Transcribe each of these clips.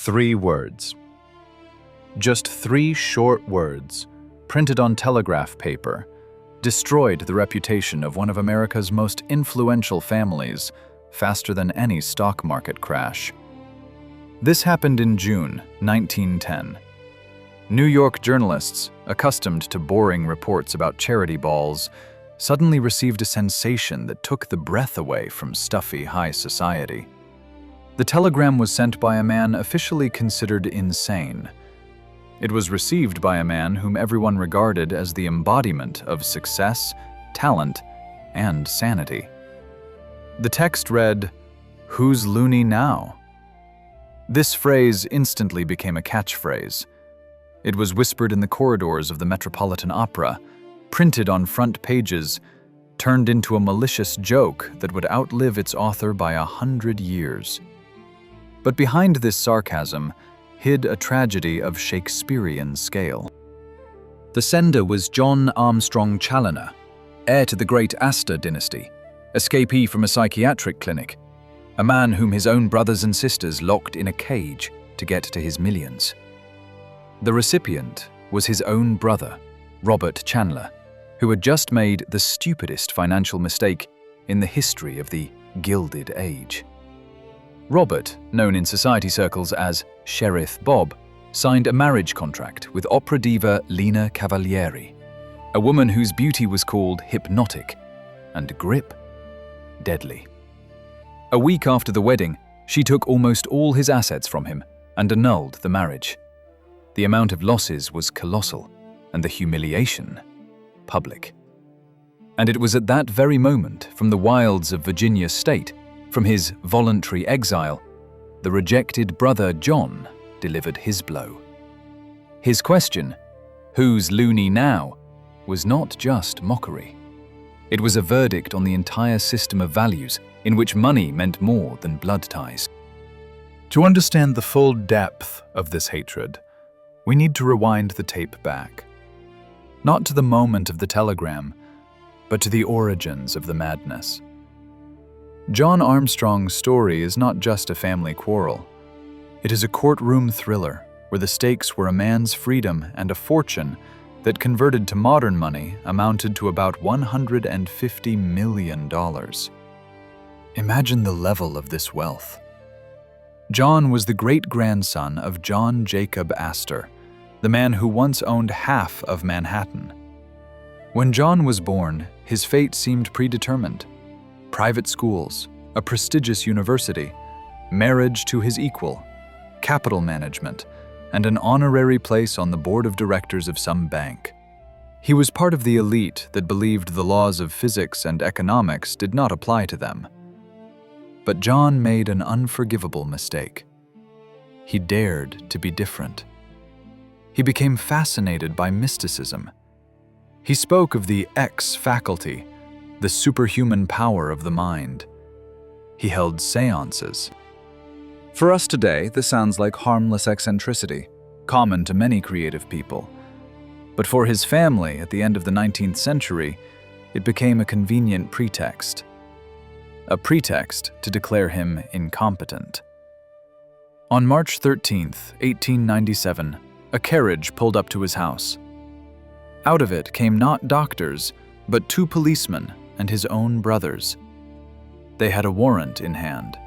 3 words. Just 3 short words, printed on telegraph paper, destroyed the reputation of one of America's most influential families faster than any stock market crash. This happened in June 1910. New York journalists, accustomed to boring reports about charity balls, suddenly received a sensation that took the breath away from stuffy high society. The telegram was sent by a man officially considered insane. It was received by a man whom everyone regarded as the embodiment of success, talent, and sanity. The text read, "Who's loony now?" This phrase instantly became a catchphrase. It was whispered in the corridors of the Metropolitan Opera, printed on front pages, turned into a malicious joke that would outlive its author by 100 years. But behind this sarcasm hid a tragedy of Shakespearean scale. The sender was John Armstrong Challoner, heir to the great Astor dynasty, escapee from a psychiatric clinic, a man whom his own brothers and sisters locked in a cage to get to his millions. The recipient was his own brother, Robert Chandler, who had just made the stupidest financial mistake in the history of the Gilded Age. Robert, known in society circles as Sheriff Bob, signed a marriage contract with opera diva Lina Cavalieri, a woman whose beauty was called hypnotic and grip deadly. A week after the wedding, she took almost all his assets from him and annulled the marriage. The amount of losses was colossal, and the humiliation public. And it was at that very moment, from the wilds of Virginia state, from his voluntary exile, the rejected brother John delivered his blow. His question, "Who's loony now?" was not just mockery. It was a verdict on the entire system of values in which money meant more than blood ties. To understand the full depth of this hatred, we need to rewind the tape back. Not to the moment of the telegram, but to the origins of the madness. John Armstrong's story is not just a family quarrel. It is a courtroom thriller where the stakes were a man's freedom and a fortune that, converted to modern money, amounted to about $150 million. Imagine the level of this wealth. John was the great-grandson of John Jacob Astor, the man who once owned half of Manhattan. When John was born, his fate seemed predetermined. Private schools, a prestigious university, marriage to his equal, capital management, and an honorary place on the board of directors of some bank. He was part of the elite that believed the laws of physics and economics did not apply to them. But John made an unforgivable mistake. He dared to be different. He became fascinated by mysticism. He spoke of the X faculty, the superhuman power of the mind. He held seances. For us today, this sounds like harmless eccentricity, common to many creative people. But for his family at the end of the 19th century, it became a convenient pretext. A pretext to declare him incompetent. On March 13, 1897, a carriage pulled up to his house. Out of it came not doctors, but 2 policemen and his own brothers. They had a warrant in hand.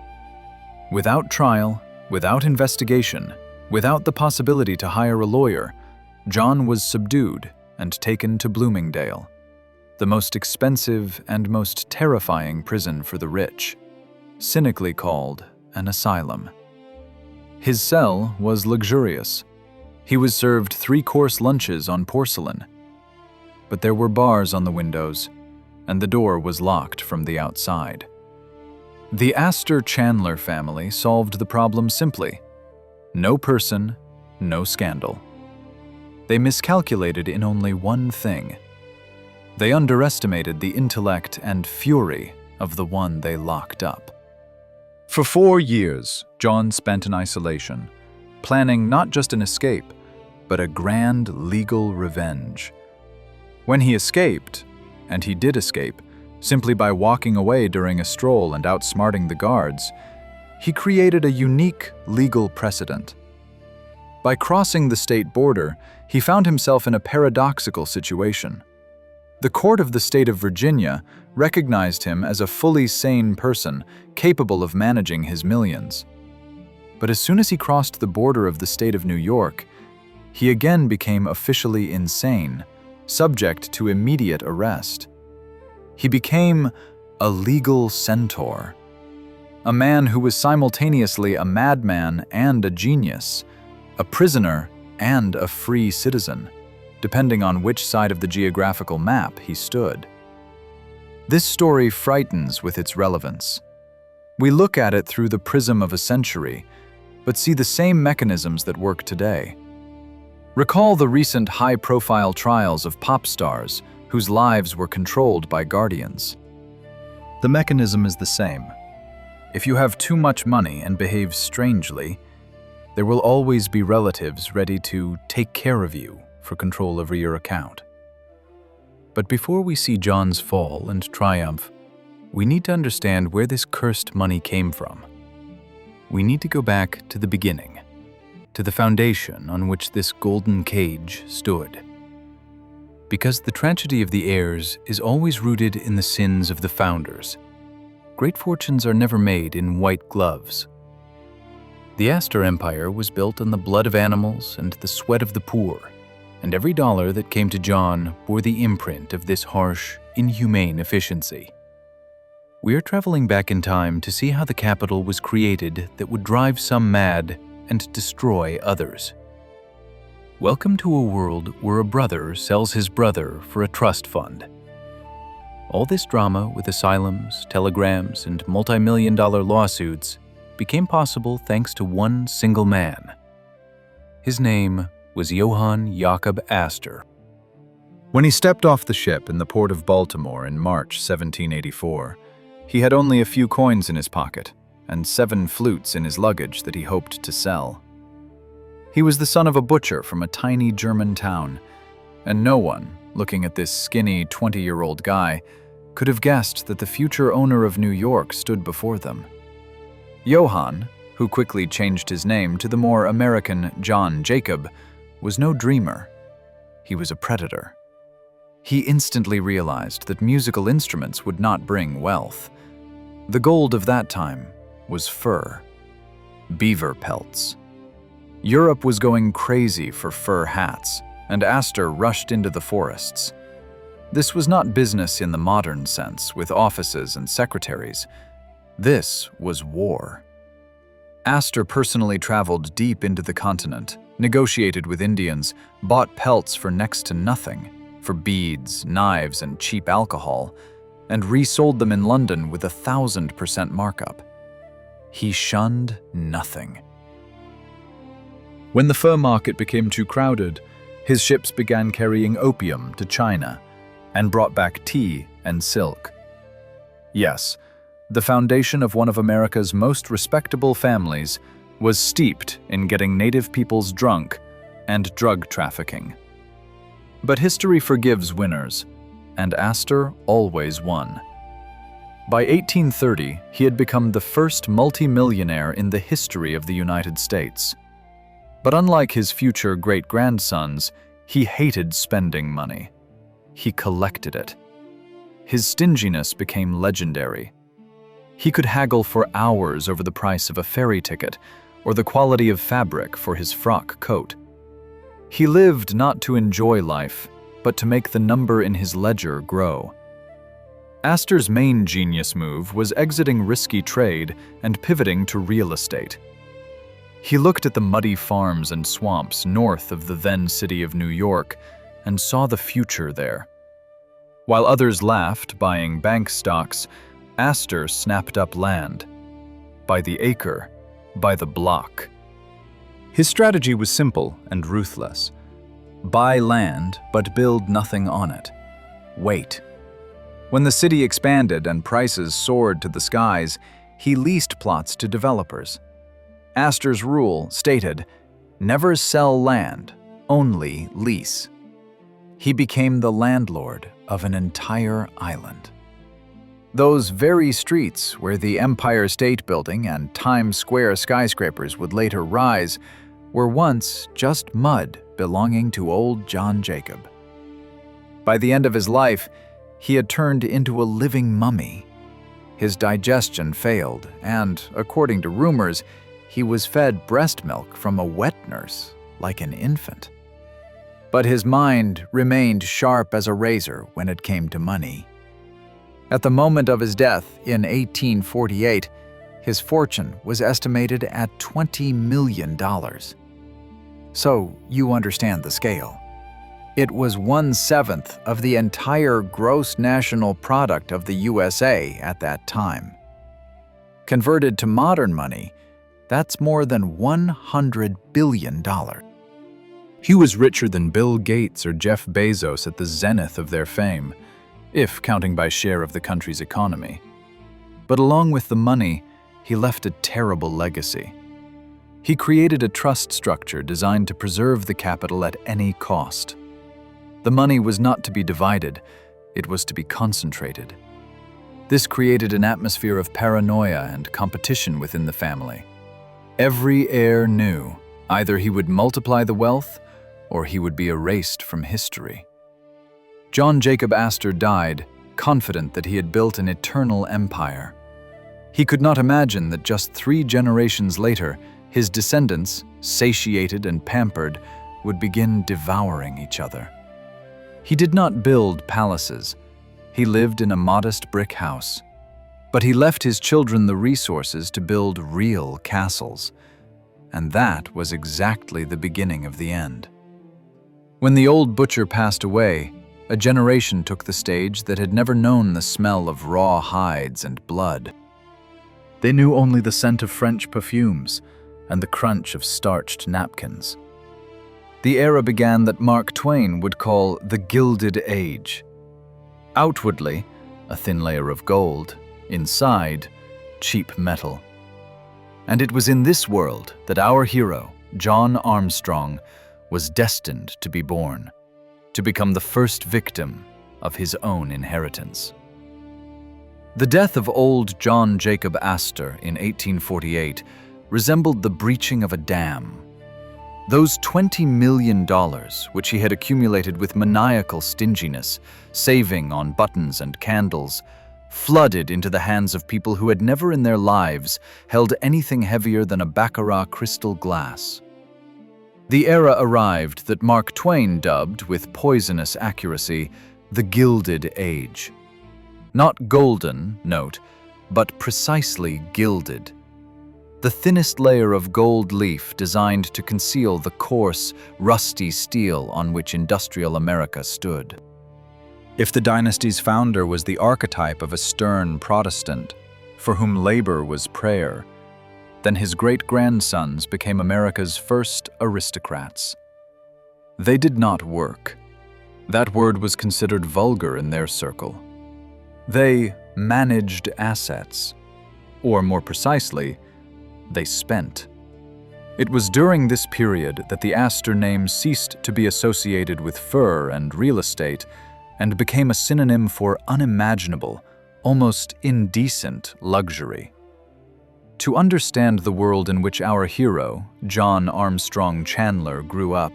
Without trial, without investigation, without the possibility to hire a lawyer, John was subdued and taken to Bloomingdale, the most expensive and most terrifying prison for the rich, cynically called an asylum. His cell was luxurious. He was served 3-course lunches on porcelain. But there were bars on the windows, and the door was locked from the outside. The Astor Chandler family solved the problem simply. No person, no scandal. They miscalculated in only one thing. They underestimated the intellect and fury of the one they locked up. For 4 years, John spent in isolation, planning not just an escape, but a grand legal revenge. When he escaped, and he did escape, simply by walking away during a stroll and outsmarting the guards, he created a unique legal precedent By crossing the state border, he found himself in a paradoxical situation. The court of the state of Virginia recognized him as a fully sane person capable of managing his millions. But as soon as he crossed the border of the state of New York, he again became officially insane, subject to immediate arrest. He became a legal centaur, a man who was simultaneously a madman and a genius, a prisoner and a free citizen, depending on which side of the geographical map he stood. This story frightens with its relevance. We look at it through the prism of a century, but see the same mechanisms that work today. Recall the recent high-profile trials of pop stars whose lives were controlled by guardians. The mechanism is the same. If you have too much money and behave strangely, there will always be relatives ready to take care of you for control over your account. But before we see John's fall and triumph, we need to understand where this cursed money came from. We need to go back to the beginning, to the foundation on which this golden cage stood. Because the tragedy of the heirs is always rooted in the sins of the founders. Great fortunes are never made in white gloves. The Astor Empire was built on the blood of animals and the sweat of the poor, and every dollar that came to John bore the imprint of this harsh, inhumane efficiency. We are traveling back in time to see how the capital was created that would drive some mad and destroy others. Welcome to a world where a brother sells his brother for a trust fund. All this drama with asylums, telegrams, and multi-million-dollar lawsuits became possible thanks to one single man. His name was Johann Jakob Astor. When he stepped off the ship in the port of Baltimore in March 1784, he had only a few coins in his pocket and 7 flutes in his luggage that he hoped to sell. He was the son of a butcher from a tiny German town, and no one, looking at this skinny 20-year-old guy, could have guessed that the future owner of New York stood before them. Johann, who quickly changed his name to the more American John Jacob, was no dreamer. He was a predator. He instantly realized that musical instruments would not bring wealth. The gold of that time was fur, beaver pelts. Europe was going crazy for fur hats, and Astor rushed into the forests. This was not business in the modern sense, with offices and secretaries. This was war. Astor personally traveled deep into the continent, negotiated with Indians, bought pelts for next to nothing, for beads, knives, and cheap alcohol, and resold them in London with 1,000% markup. He shunned nothing. When the fur market became too crowded, his ships began carrying opium to China and brought back tea and silk. Yes, the foundation of one of America's most respectable families was steeped in getting native peoples drunk and drug trafficking. But history forgives winners, and Astor always won. By 1830, he had become the first multimillionaire in the history of the United States. But unlike his future great-grandsons, he hated spending money. He collected it. His stinginess became legendary. He could haggle for hours over the price of a ferry ticket or the quality of fabric for his frock coat. He lived not to enjoy life, but to make the number in his ledger grow. Astor's main genius move was exiting risky trade and pivoting to real estate. He looked at the muddy farms and swamps north of the then city of New York and saw the future there. While others laughed, buying bank stocks, Astor snapped up land. By the acre, by the block. His strategy was simple and ruthless. Buy land, but build nothing on it. Wait. When the city expanded and prices soared to the skies, he leased plots to developers. Astor's rule stated, never sell land, only lease. He became the landlord of an entire island. Those very streets where the Empire State Building and Times Square skyscrapers would later rise were once just mud belonging to old John Jacob. By the end of his life, he had turned into a living mummy. His digestion failed, and, according to rumors, he was fed breast milk from a wet nurse, like an infant. But his mind remained sharp as a razor when it came to money. At the moment of his death in 1848, his fortune was estimated at $20 million. So you understand the scale. It was 1/7 of the entire gross national product of the USA at that time. Converted to modern money, that's more than $100 billion. He was richer than Bill Gates or Jeff Bezos at the zenith of their fame, if counting by share of the country's economy. But along with the money, he left a terrible legacy. He created a trust structure designed to preserve the capital at any cost. The money was not to be divided, it was to be concentrated. This created an atmosphere of paranoia and competition within the family. Every heir knew either he would multiply the wealth or he would be erased from history. John Jacob Astor died, confident that he had built an eternal empire. He could not imagine that just 3 generations later, his descendants, satiated and pampered, would begin devouring each other. He did not build palaces. He lived in a modest brick house. But he left his children the resources to build real castles. And that was exactly the beginning of the end. When the old butcher passed away, a generation took the stage that had never known the smell of raw hides and blood. They knew only the scent of French perfumes and the crunch of starched napkins. The era began that Mark Twain would call the Gilded Age. Outwardly, a thin layer of gold, inside, cheap metal. And it was in this world that our hero, John Armstrong, was destined to be born, to become the first victim of his own inheritance. The death of old John Jacob Astor in 1848 resembled the breaching of a dam. Those $20 million, which he had accumulated with maniacal stinginess, saving on buttons and candles, flooded into the hands of people who had never in their lives held anything heavier than a baccarat crystal glass. The era arrived that Mark Twain dubbed, with poisonous accuracy, the Gilded Age. Not golden, note, but precisely gilded. The thinnest layer of gold leaf designed to conceal the coarse, rusty steel on which industrial America stood. If the dynasty's founder was the archetype of a stern Protestant, for whom labor was prayer, then his great-grandsons became America's first aristocrats. They did not work. That word was considered vulgar in their circle. They managed assets, or more precisely, they spent. It was during this period that the Astor name ceased to be associated with fur and real estate and became a synonym for unimaginable, almost indecent luxury. To understand the world in which our hero, John Armstrong Chandler, grew up,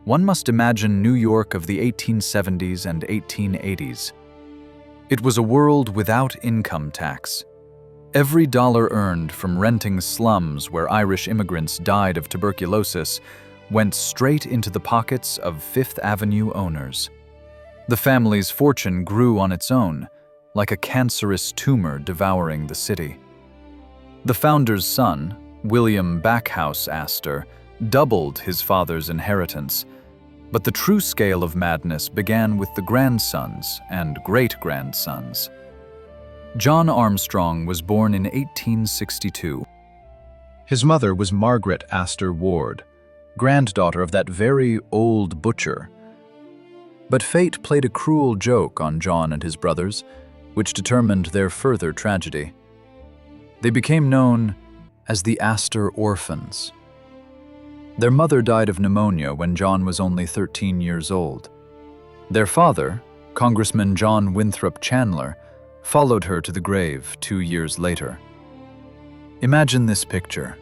one must imagine New York of the 1870s and 1880s. It was a world without income tax. Every dollar earned from renting slums where Irish immigrants died of tuberculosis went straight into the pockets of Fifth Avenue owners. The family's fortune grew on its own, like a cancerous tumor devouring the city. The founder's son, William Backhouse Astor, doubled his father's inheritance, but the true scale of madness began with the grandsons and great-grandsons. John Armstrong was born in 1862. His mother was Margaret Astor Ward, granddaughter of that very old butcher. But fate played a cruel joke on John and his brothers, which determined their further tragedy. They became known as the Astor Orphans. Their mother died of pneumonia when John was only 13 years old. Their father, Congressman John Winthrop Chandler, followed her to the grave 2 years later. Imagine this picture.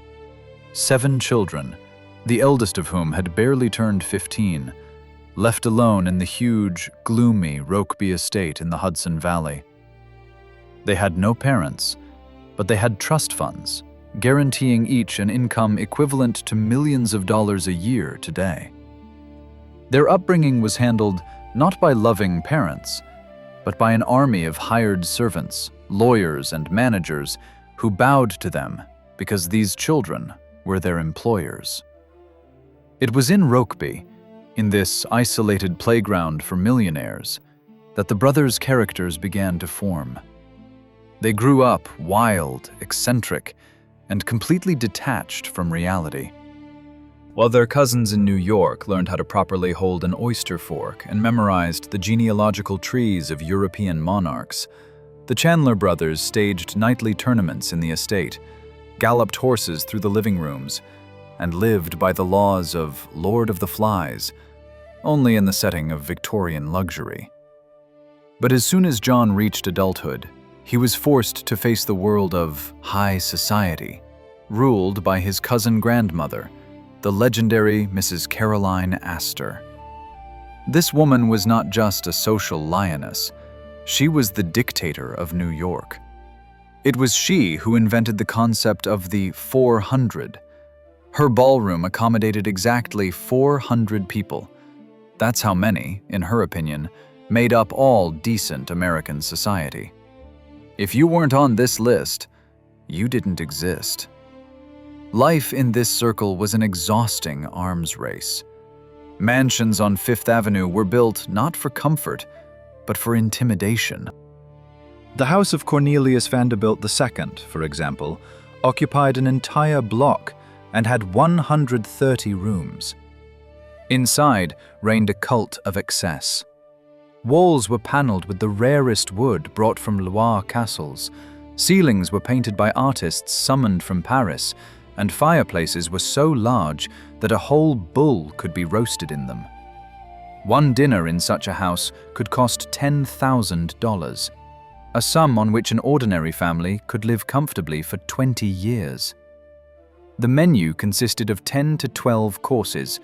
7 children, the eldest of whom had barely turned 15, left alone in the huge, gloomy Rokeby estate in the Hudson Valley. They had no parents, but they had trust funds, guaranteeing each an income equivalent to millions of dollars a year today. Their upbringing was handled not by loving parents, but by an army of hired servants, lawyers, and managers who bowed to them because these children were their employers. It was in Rokeby, in this isolated playground for millionaires, that the brothers' characters began to form. They grew up wild, eccentric, and completely detached from reality. While their cousins in New York learned how to properly hold an oyster fork and memorized the genealogical trees of European monarchs, the Chandler brothers staged nightly tournaments in the estate, galloped horses through the living rooms, and lived by the laws of Lord of the Flies, only in the setting of Victorian luxury. But as soon as John reached adulthood, he was forced to face the world of high society, ruled by his cousin grandmother, the legendary Mrs. Caroline Astor. This woman was not just a social lioness, she was the dictator of New York. It was she who invented the concept of the 400. Her ballroom accommodated exactly 400 people. That's how many, in her opinion, made up all decent American society. If you weren't on this list, you didn't exist. Life in this circle was an exhausting arms race. Mansions on Fifth Avenue were built not for comfort, but for intimidation. The house of Cornelius Vanderbilt II, for example, occupied an entire block and had 130 rooms. Inside reigned a cult of excess. Walls were paneled with the rarest wood brought from Loire castles, ceilings were painted by artists summoned from Paris, and fireplaces were so large that a whole bull could be roasted in them. One dinner in such a house could cost $10,000, a sum on which an ordinary family could live comfortably for 20 years. The menu consisted of 10 to 12 courses: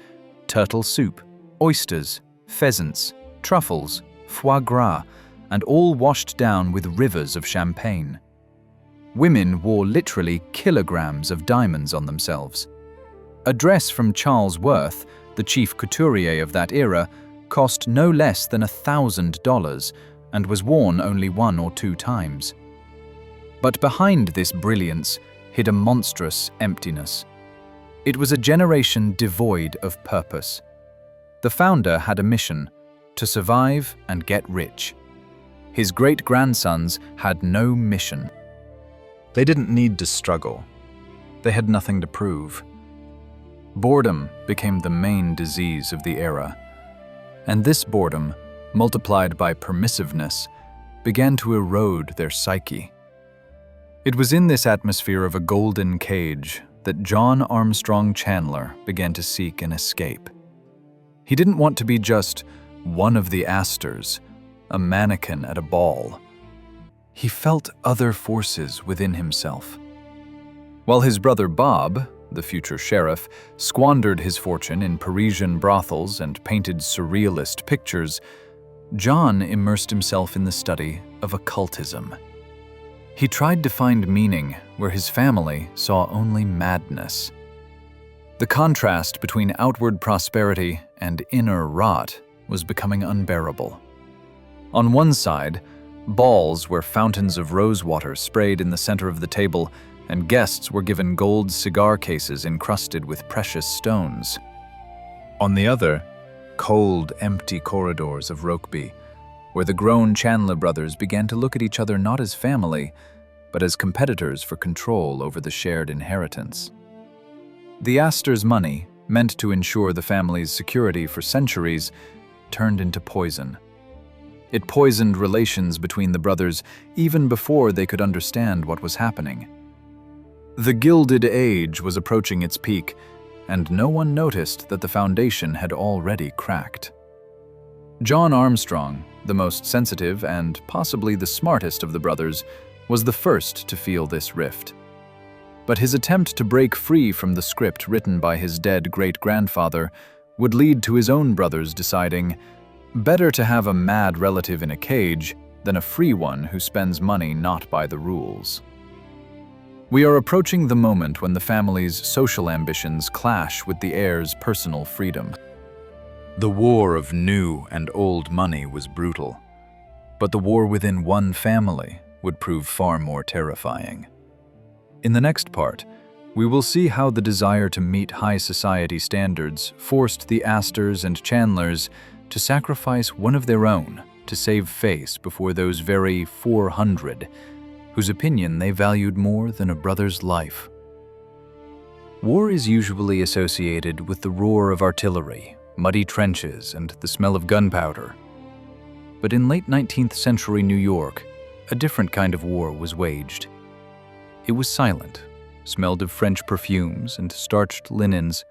turtle soup, oysters, pheasants, truffles, foie gras, and all washed down with rivers of champagne. Women wore literally kilograms of diamonds on themselves. A dress from Charles Worth, the chief couturier of that era, cost no less than $1,000 and was worn only 1 or 2 times. But behind this brilliance hid a monstrous emptiness. It was a generation devoid of purpose. The founder had a mission: to survive and get rich. His great-grandsons had no mission. They didn't need to struggle. They had nothing to prove. Boredom became the main disease of the era. And this boredom, multiplied by permissiveness, began to erode their psyche. It was in this atmosphere of a golden cage that John Armstrong Chandler began to seek an escape. He didn't want to be just one of the Astors, a mannequin at a ball. He felt other forces within himself. While his brother Bob, the future sheriff, squandered his fortune in Parisian brothels and painted surrealist pictures, John immersed himself in the study of occultism. He tried to find meaning where his family saw only madness. The contrast between outward prosperity and inner rot was becoming unbearable. On one side, balls where fountains of rosewater sprayed in the center of the table, and guests were given gold cigar cases encrusted with precious stones. On the other, cold, empty corridors of Rokeby, where the grown Chandler brothers began to look at each other not as family, but as competitors for control over the shared inheritance. The Astor's money, meant to ensure the family's security for centuries, turned into poison. It poisoned relations between the brothers even before they could understand what was happening. The Gilded Age was approaching its peak, and no one noticed that the foundation had already cracked. John Armstrong, the most sensitive and possibly the smartest of the brothers, was the first to feel this rift. But his attempt to break free from the script written by his dead great-grandfather would lead to his own brothers deciding, better to have a mad relative in a cage than a free one who spends money not by the rules. We are approaching the moment when the family's social ambitions clash with the heir's personal freedom. The war of new and old money was brutal, but the war within one family would prove far more terrifying. In the next part, we will see how the desire to meet high society standards forced the Astors and Chandlers to sacrifice one of their own to save face before those very 400 whose opinion they valued more than a brother's life. War is usually associated with the roar of artillery, muddy trenches, and the smell of gunpowder. But in late 19th century New York, a different kind of war was waged. It was silent, smelled of French perfumes and starched linens,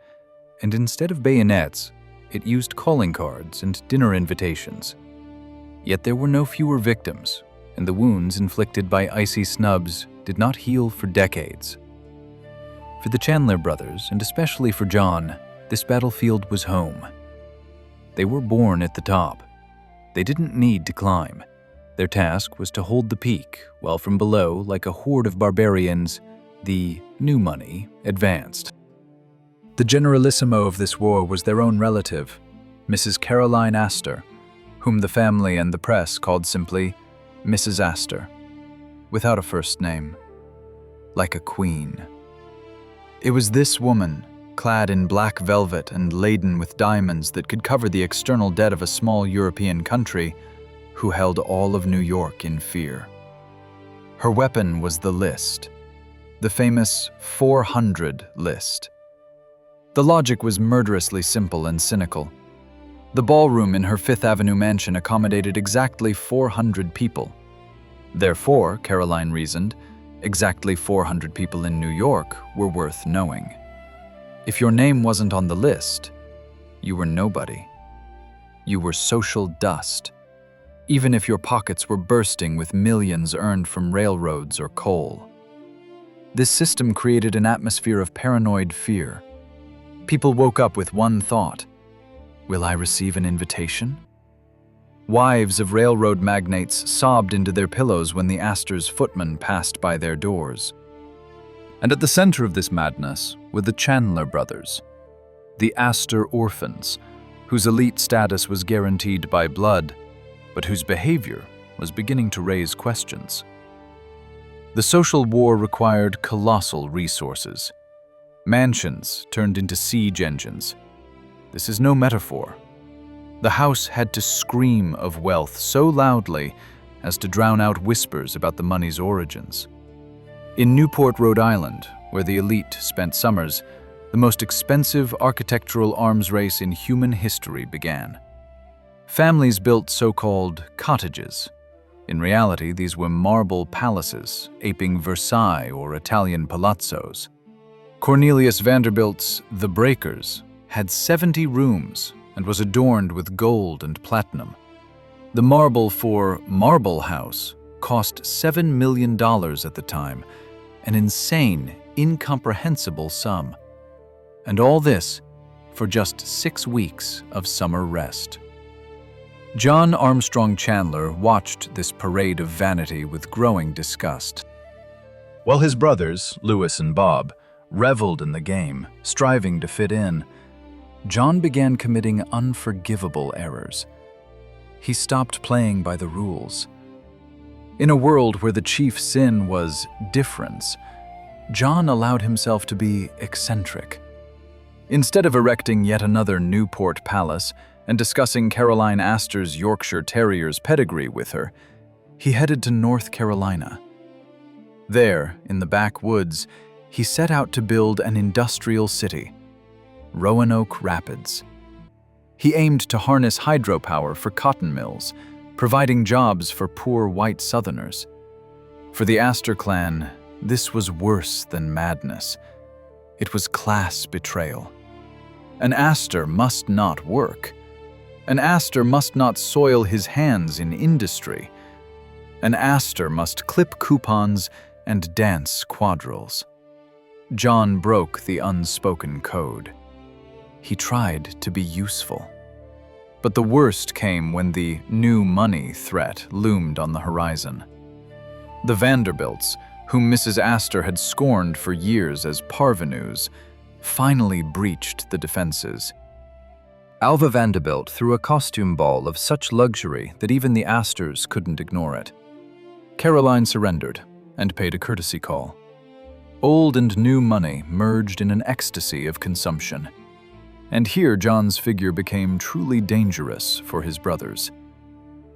and instead of bayonets, it used calling cards and dinner invitations. Yet there were no fewer victims, and the wounds inflicted by icy snubs did not heal for decades. For the Chandler brothers, and especially for John, this battlefield was home. They were born at the top. They didn't need to climb. Their task was to hold the peak, while from below, like a horde of barbarians, the new money advanced. The generalissimo of this war was their own relative, Mrs. Caroline Astor, whom the family and the press called simply Mrs. Astor, without a first name, like a queen. It was this woman, clad in black velvet and laden with diamonds that could cover the external debt of a small European country, who held all of New York in fear. Her weapon was the list, the famous 400 list. The logic was murderously simple and cynical. The ballroom in her Fifth Avenue mansion accommodated exactly 400 people. Therefore, Caroline reasoned, exactly 400 people in New York were worth knowing. If your name wasn't on the list, you were nobody. You were social dust, even if your pockets were bursting with millions earned from railroads or coal. This system created an atmosphere of paranoid fear. People woke up with one thought: will I receive an invitation? Wives of railroad magnates sobbed into their pillows when the Astor's footmen passed by their doors. And at the center of this madness were the Chandler brothers, the Astor orphans, whose elite status was guaranteed by blood, but whose behavior was beginning to raise questions. The social war required colossal resources. Mansions turned into siege engines. This is no metaphor. The house had to scream of wealth so loudly as to drown out whispers about the money's origins. In Newport, Rhode Island, where the elite spent summers, the most expensive architectural arms race in human history began. Families built so-called cottages. In reality, these were marble palaces, aping Versailles or Italian palazzos. Cornelius Vanderbilt's The Breakers had 70 rooms and was adorned with gold and platinum. The marble for Marble House cost $7 million at the time, an insane, incomprehensible sum. And all this for just 6 weeks of summer rest. John Armstrong Chandler watched this parade of vanity with growing disgust. While his brothers, Louis and Bob, reveled in the game, striving to fit in, John began committing unforgivable errors. He stopped playing by the rules. In a world where the chief sin was difference, John allowed himself to be eccentric. Instead of erecting yet another Newport palace and discussing Caroline Astor's Yorkshire Terrier's pedigree with her, he headed to North Carolina. There, in the backwoods, he set out to build an industrial city, Roanoke Rapids. He aimed to harness hydropower for cotton mills, providing jobs for poor white Southerners. For the Astor clan, this was worse than madness. It was class betrayal. An Astor must not work. An Astor must not soil his hands in industry. An Astor must clip coupons and dance quadrilles. John broke the unspoken code. He tried to be useful. But the worst came when the new money threat loomed on the horizon. The Vanderbilts, whom Mrs. Astor had scorned for years as parvenus, finally breached the defenses. Alva Vanderbilt threw a costume ball of such luxury that even the Astors couldn't ignore it. Caroline surrendered and paid a courtesy call. Old and new money merged in an ecstasy of consumption. And here John's figure became truly dangerous for his brothers.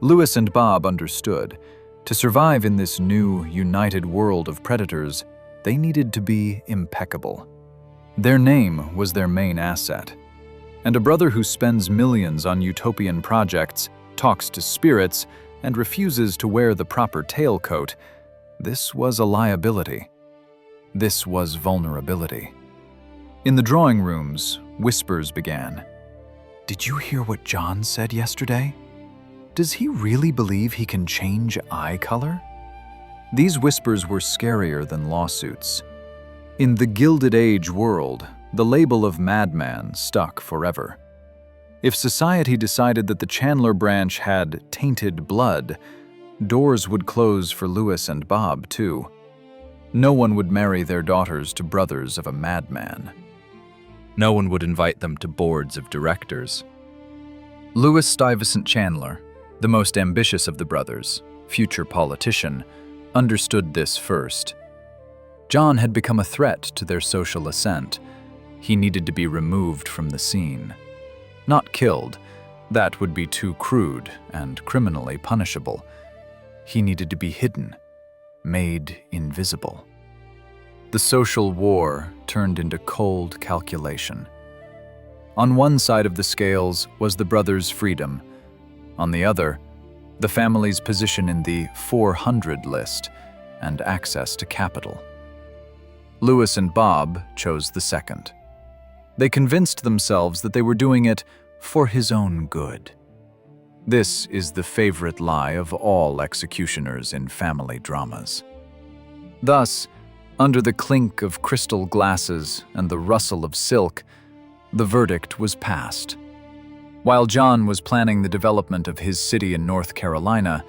Louis and Bob understood. To survive in this new, united world of predators, they needed to be impeccable. Their name was their main asset. And a brother who spends millions on utopian projects, talks to spirits, and refuses to wear the proper tailcoat, this was a liability. This was vulnerability. In the drawing rooms, whispers began. "Did you hear what John said yesterday? Does he really believe he can change eye color?" These whispers were scarier than lawsuits. In the Gilded Age world, the label of madman stuck forever. If society decided that the Chandler branch had tainted blood, doors would close for Louis and Bob, too. No one would marry their daughters to brothers of a madman. No one would invite them to boards of directors. Louis Stuyvesant Chandler, the most ambitious of the brothers, future politician, understood this first. John had become a threat to their social ascent. He needed to be removed from the scene. Not killed, that would be too crude and criminally punishable. He needed to be hidden, made invisible. The social war turned into cold calculation. On one side of the scales was the brothers' freedom. On the other, the family's position in the 400 list and access to capital. Louis and Bob chose the second. They convinced themselves that they were doing it for his own good. This is the favorite lie of all executioners in family dramas. Thus, under the clink of crystal glasses and the rustle of silk, the verdict was passed. While John was planning the development of his city in North Carolina,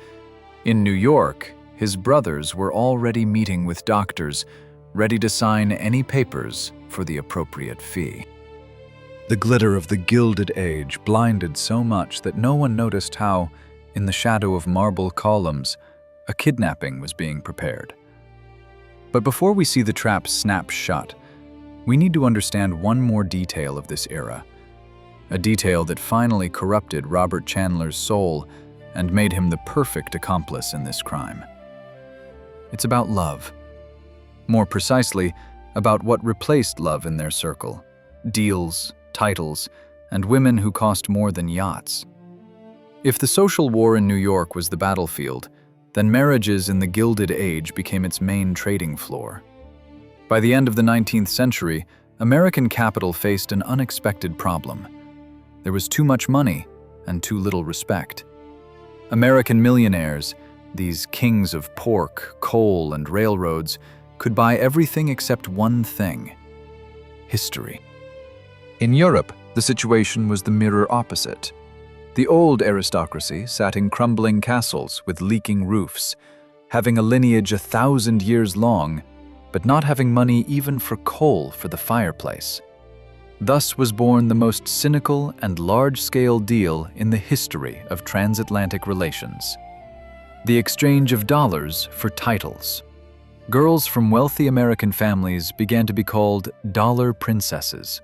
in New York, his brothers were already meeting with doctors, ready to sign any papers for the appropriate fee. The glitter of the Gilded Age blinded so much that no one noticed how, in the shadow of marble columns, a kidnapping was being prepared. But before we see the trap snap shut, we need to understand one more detail of this era, a detail that finally corrupted Robert Chandler's soul and made him the perfect accomplice in this crime. It's about love. More precisely, about what replaced love in their circle: deals, titles, and women who cost more than yachts. If the social war in New York was the battlefield, then marriages in the Gilded Age became its main trading floor. By the end of the 19th century, American capital faced an unexpected problem. There was too much money and too little respect. American millionaires, these kings of pork, coal, and railroads, could buy everything except one thing: history. In Europe, the situation was the mirror opposite. The old aristocracy sat in crumbling castles with leaking roofs, having a lineage 1,000 years long, but not having money even for coal for the fireplace. Thus was born the most cynical and large-scale deal in the history of transatlantic relations: the exchange of dollars for titles. Girls from wealthy American families began to be called dollar princesses.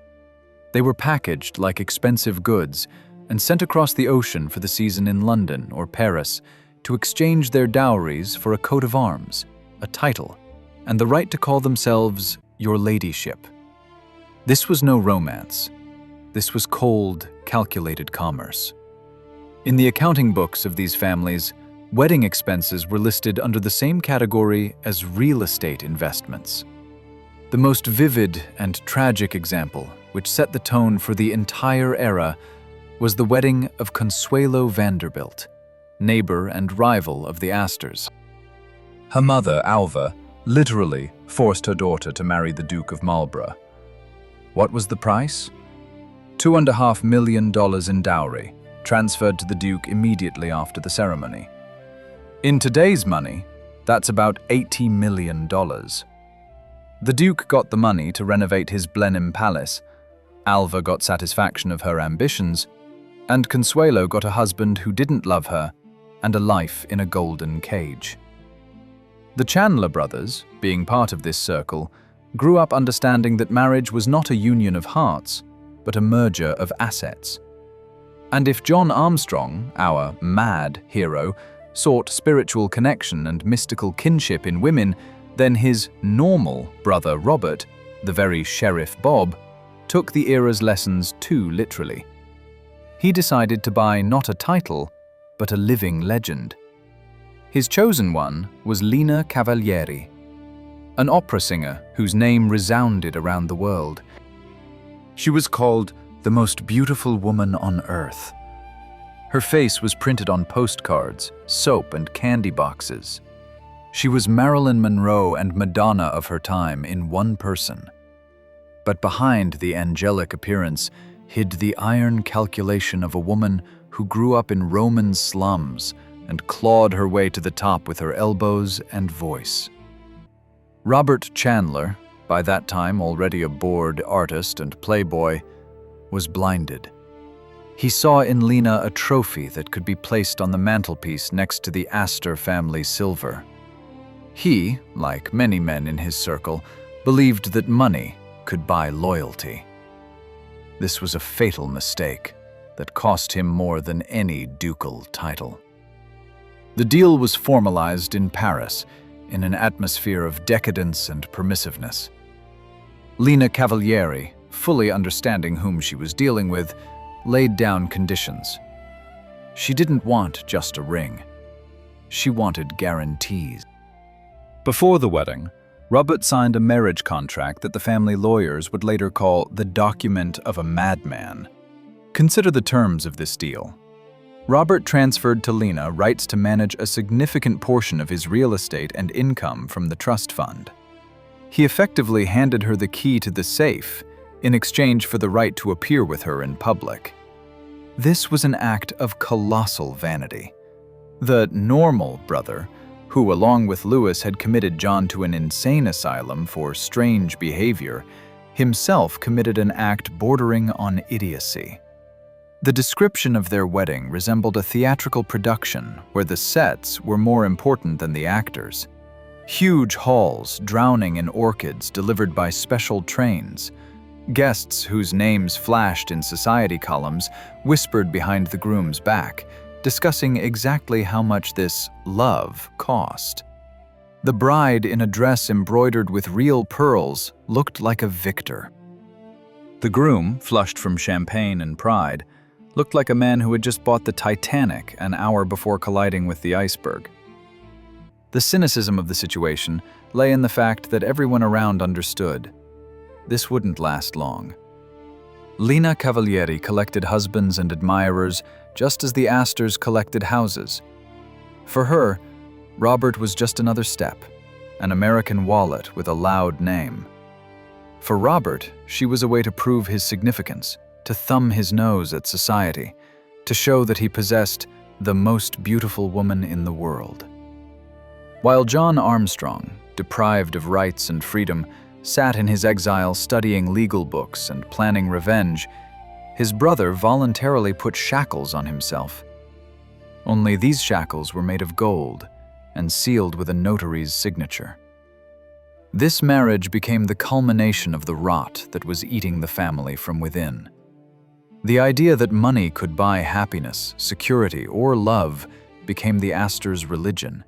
They were packaged like expensive goods and sent across the ocean for the season in London or Paris to exchange their dowries for a coat of arms, a title, and the right to call themselves your ladyship. This was no romance. This was cold, calculated commerce. In the accounting books of these families, wedding expenses were listed under the same category as real estate investments. The most vivid and tragic example, which set the tone for the entire era, was the wedding of Consuelo Vanderbilt, neighbor and rival of the Astors. Her mother, Alva, literally forced her daughter to marry the Duke of Marlborough. What was the price? $2.5 million in dowry, transferred to the Duke immediately after the ceremony. In today's money, that's about $80 million. The Duke got the money to renovate his Blenheim palace, Alva got satisfaction of her ambitions, and Consuelo got a husband who didn't love her and a life in a golden cage. The Chandler brothers, being part of this circle, grew up understanding that marriage was not a union of hearts, but a merger of assets. And if John Armstrong, our mad hero, sought spiritual connection and mystical kinship in women, then his normal brother Robert, the very Sheriff Bob, took the era's lessons too literally. He decided to buy not a title, but a living legend. His chosen one was Lina Cavalieri, an opera singer whose name resounded around the world. She was called the most beautiful woman on earth. Her face was printed on postcards, soap and candy boxes. She was Marilyn Monroe and Madonna of her time in one person. But behind the angelic appearance hid the iron calculation of a woman who grew up in Roman slums and clawed her way to the top with her elbows and voice. Robert Chandler, by that time already a bored artist and playboy, was blinded. He saw in Lina a trophy that could be placed on the mantelpiece next to the Astor family silver. He, like many men in his circle, believed that money could buy loyalty. This was a fatal mistake that cost him more than any ducal title. The deal was formalized in Paris, in an atmosphere of decadence and permissiveness. Lina Cavalieri, fully understanding whom she was dealing with, laid down conditions. She didn't want just a ring. She wanted guarantees. Before the wedding, Robert signed a marriage contract that the family lawyers would later call the document of a madman. Consider the terms of this deal. Robert transferred to Lina rights to manage a significant portion of his real estate and income from the trust fund. He effectively handed her the key to the safe in exchange for the right to appear with her in public. This was an act of colossal vanity. The normal brother, who along with Lewis had committed John to an insane asylum for strange behavior, himself committed an act bordering on idiocy. The description of their wedding resembled a theatrical production where the sets were more important than the actors. Huge halls drowning in orchids delivered by special trains. Guests whose names flashed in society columns whispered behind the groom's back, discussing exactly how much this love cost. The bride in a dress embroidered with real pearls looked like a victor. The groom, flushed from champagne and pride, looked like a man who had just bought the Titanic an hour before colliding with the iceberg. The cynicism of the situation lay in the fact that everyone around understood. This wouldn't last long. Lina Cavalieri collected husbands and admirers just as the Astors collected houses. For her, Robert was just another step, an American wallet with a loud name. For Robert, she was a way to prove his significance, to thumb his nose at society, to show that he possessed the most beautiful woman in the world. While John Armstrong, deprived of rights and freedom, sat in his exile studying legal books and planning revenge, his brother voluntarily put shackles on himself. Only these shackles were made of gold and sealed with a notary's signature. This marriage became the culmination of the rot that was eating the family from within. The idea that money could buy happiness, security, or love became the Astors' religion.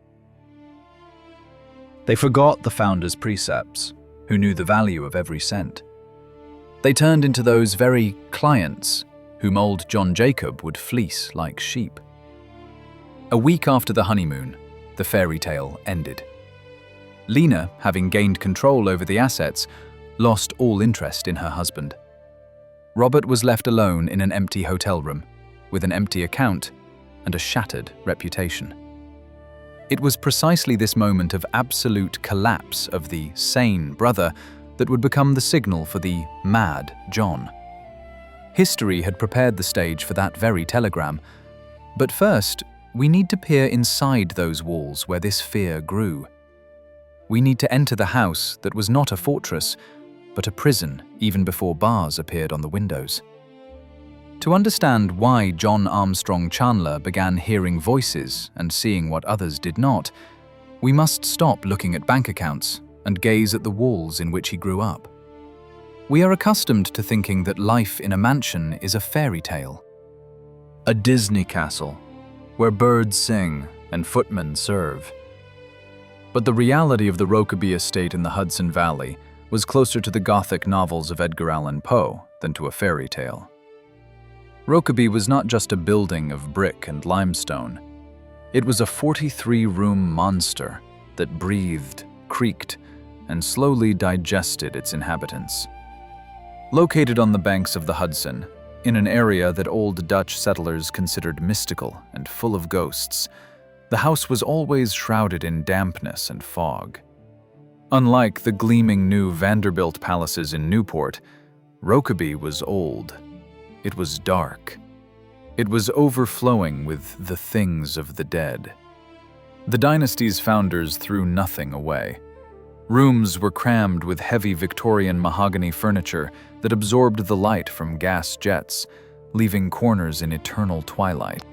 They forgot the founders' precepts, who knew the value of every cent. They turned into those very clients whom old John Jacob would fleece like sheep. A week after the honeymoon, the fairy tale ended. Lina, having gained control over the assets, lost all interest in her husband. Robert was left alone in an empty hotel room, with an empty account and a shattered reputation. It was precisely this moment of absolute collapse of the sane brother that would become the signal for the mad John. History had prepared the stage for that very telegram, but first, we need to peer inside those walls where this fear grew. We need to enter the house that was not a fortress, but a prison even before bars appeared on the windows. To understand why John Armstrong Chandler began hearing voices and seeing what others did not, we must stop looking at bank accounts and gaze at the walls in which he grew up. We are accustomed to thinking that life in a mansion is a fairy tale, a Disney castle, where birds sing and footmen serve. But the reality of the Rokeby estate in the Hudson Valley was closer to the Gothic novels of Edgar Allan Poe than to a fairy tale. Rokeby was not just a building of brick and limestone. It was a 43-room monster that breathed, creaked, and slowly digested its inhabitants. Located on the banks of the Hudson, in an area that old Dutch settlers considered mystical and full of ghosts, the house was always shrouded in dampness and fog. Unlike the gleaming new Vanderbilt palaces in Newport, Rokeby was old. It was dark. It was overflowing with the things of the dead. The dynasty's founders threw nothing away. Rooms were crammed with heavy Victorian mahogany furniture that absorbed the light from gas jets, leaving corners in eternal twilight.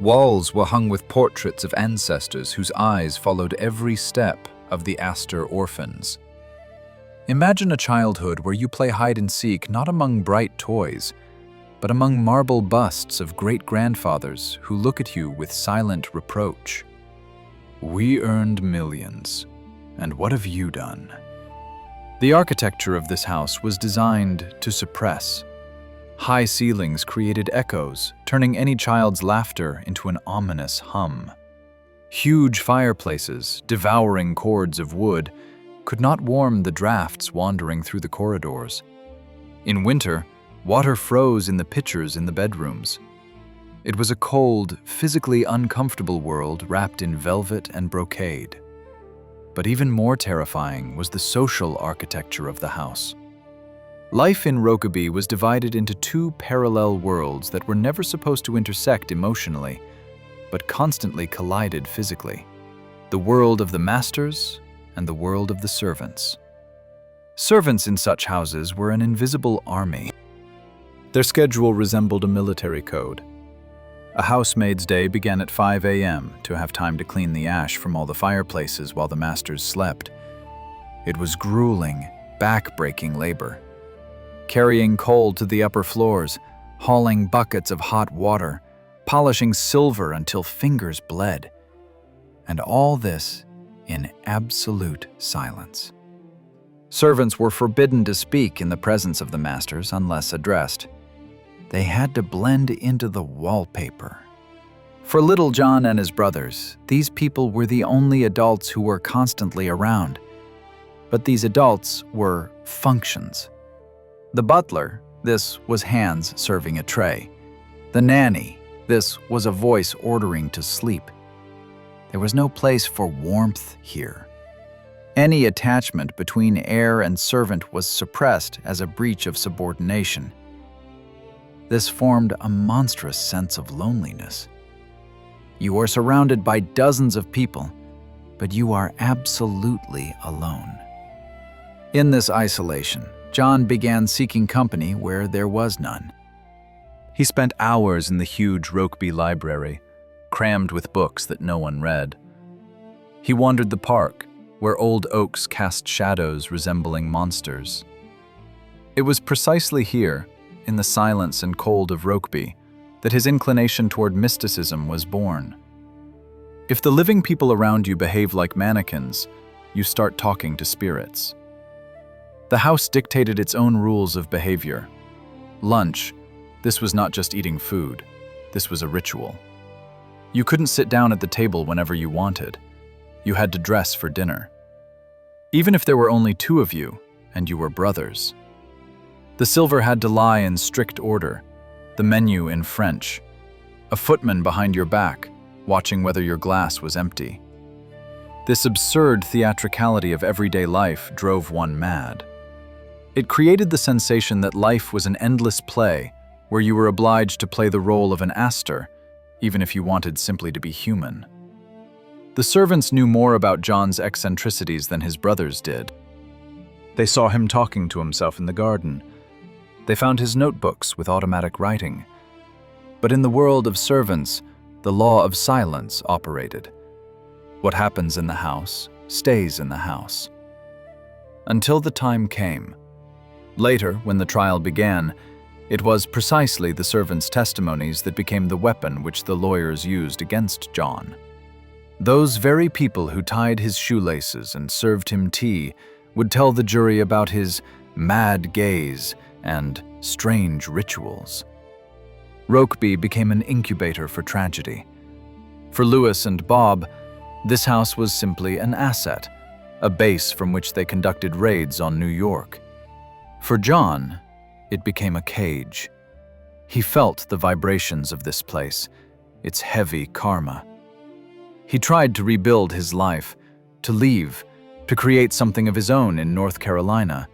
Walls were hung with portraits of ancestors whose eyes followed every step of the Astor orphans. Imagine a childhood where you play hide and seek not among bright toys, but among marble busts of great-grandfathers who look at you with silent reproach. We earned millions, and what have you done? The architecture of this house was designed to suppress. High ceilings created echoes, turning any child's laughter into an ominous hum. Huge fireplaces, devouring cords of wood, could not warm the drafts wandering through the corridors. In winter, water froze in the pitchers in the bedrooms. It was a cold, physically uncomfortable world wrapped in velvet and brocade. But even more terrifying was the social architecture of the house. Life in Rokeby was divided into two parallel worlds that were never supposed to intersect emotionally, but constantly collided physically. The world of the masters and the world of the servants. Servants in such houses were an invisible army. Their schedule resembled a military code. A housemaid's day began at 5 a.m. to have time to clean the ash from all the fireplaces while the masters slept. It was grueling, back-breaking labor. Carrying coal to the upper floors, hauling buckets of hot water, polishing silver until fingers bled. And all this in absolute silence. Servants were forbidden to speak in the presence of the masters unless addressed. They had to blend into the wallpaper. For little John and his brothers, these people were the only adults who were constantly around. But these adults were functions. The butler, this was hands serving a tray. The nanny, this was a voice ordering to sleep. There was no place for warmth here. Any attachment between heir and servant was suppressed as a breach of subordination. This formed a monstrous sense of loneliness. You are surrounded by dozens of people, but you are absolutely alone. In this isolation, John began seeking company where there was none. He spent hours in the huge Rokeby library, crammed with books that no one read. He wandered the park, where old oaks cast shadows resembling monsters. It was precisely here, in the silence and cold of Rokeby, that his inclination toward mysticism was born. If the living people around you behave like mannequins, you start talking to spirits. The house dictated its own rules of behavior. Lunch, this was not just eating food, this was a ritual. You couldn't sit down at the table whenever you wanted. You had to dress for dinner. Even if there were only two of you, and you were brothers. The silver had to lie in strict order, the menu in French. A footman behind your back, watching whether your glass was empty. This absurd theatricality of everyday life drove one mad. It created the sensation that life was an endless play where you were obliged to play the role of an Astor, even if you wanted simply to be human. The servants knew more about John's eccentricities than his brothers did. They saw him talking to himself in the garden. They found his notebooks with automatic writing. But in the world of servants, the law of silence operated. What happens in the house stays in the house. Until the time came. Later, when the trial began, it was precisely the servants' testimonies that became the weapon which the lawyers used against John. Those very people who tied his shoelaces and served him tea would tell the jury about his mad gaze and strange rituals. Rokeby became an incubator for tragedy. For Lewis and Bob, this house was simply an asset, a base from which they conducted raids on New York. For John, it became a cage. He felt the vibrations of this place, its heavy karma. He tried to rebuild his life, to leave, to create something of his own in North Carolina,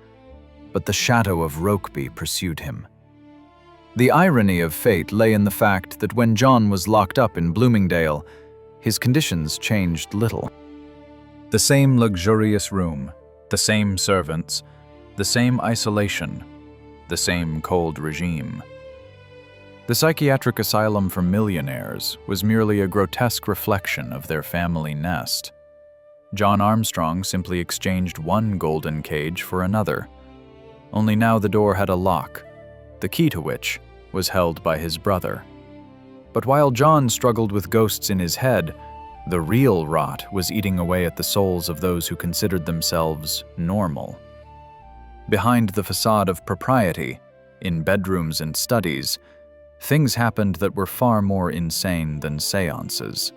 but the shadow of Rokeby pursued him. The irony of fate lay in the fact that when John was locked up in Bloomingdale, his conditions changed little. The same luxurious room, the same servants, the same isolation, the same cold regime. The psychiatric asylum for millionaires was merely a grotesque reflection of their family nest. John Armstrong simply exchanged one golden cage for another. Only now the door had a lock, the key to which was held by his brother. But while John struggled with ghosts in his head, the real rot was eating away at the souls of those who considered themselves normal. Behind the facade of propriety, in bedrooms and studies, things happened that were far more insane than seances.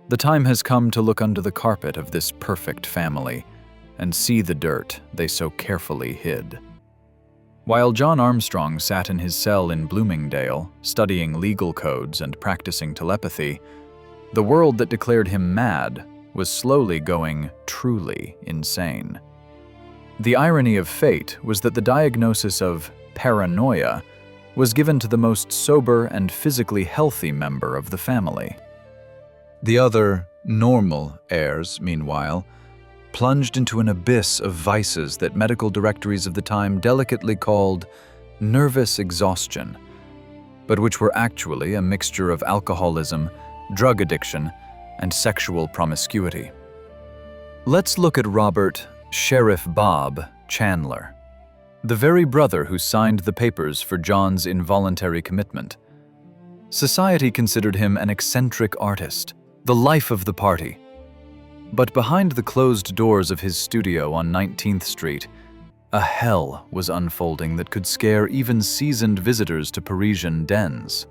The time has come to look under the carpet of this perfect family and see the dirt they so carefully hid. While John Armstrong sat in his cell in Bloomingdale, studying legal codes and practicing telepathy, the world that declared him mad was slowly going truly insane. The irony of fate was that the diagnosis of paranoia was given to the most sober and physically healthy member of the family. The other, normal heirs, meanwhile, plunged into an abyss of vices that medical directories of the time delicately called nervous exhaustion, but which were actually a mixture of alcoholism, drug addiction, and sexual promiscuity. Let's look at Robert Sheriff Bob Chandler, the very brother who signed the papers for John's involuntary commitment. Society considered him an eccentric artist, the life of the party. But behind the closed doors of his studio on 19th Street, a hell was unfolding that could scare even seasoned visitors to Parisian dens.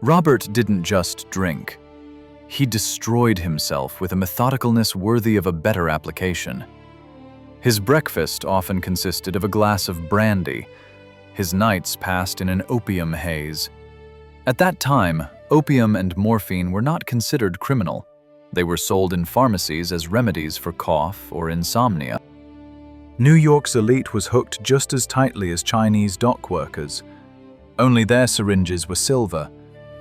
Robert didn't just drink. He destroyed himself with a methodicalness worthy of a better application. His breakfast often consisted of a glass of brandy. His nights passed in an opium haze. At that time, opium and morphine were not considered criminal. They were sold in pharmacies as remedies for cough or insomnia. New York's elite was hooked just as tightly as Chinese dock workers. Only their syringes were silver,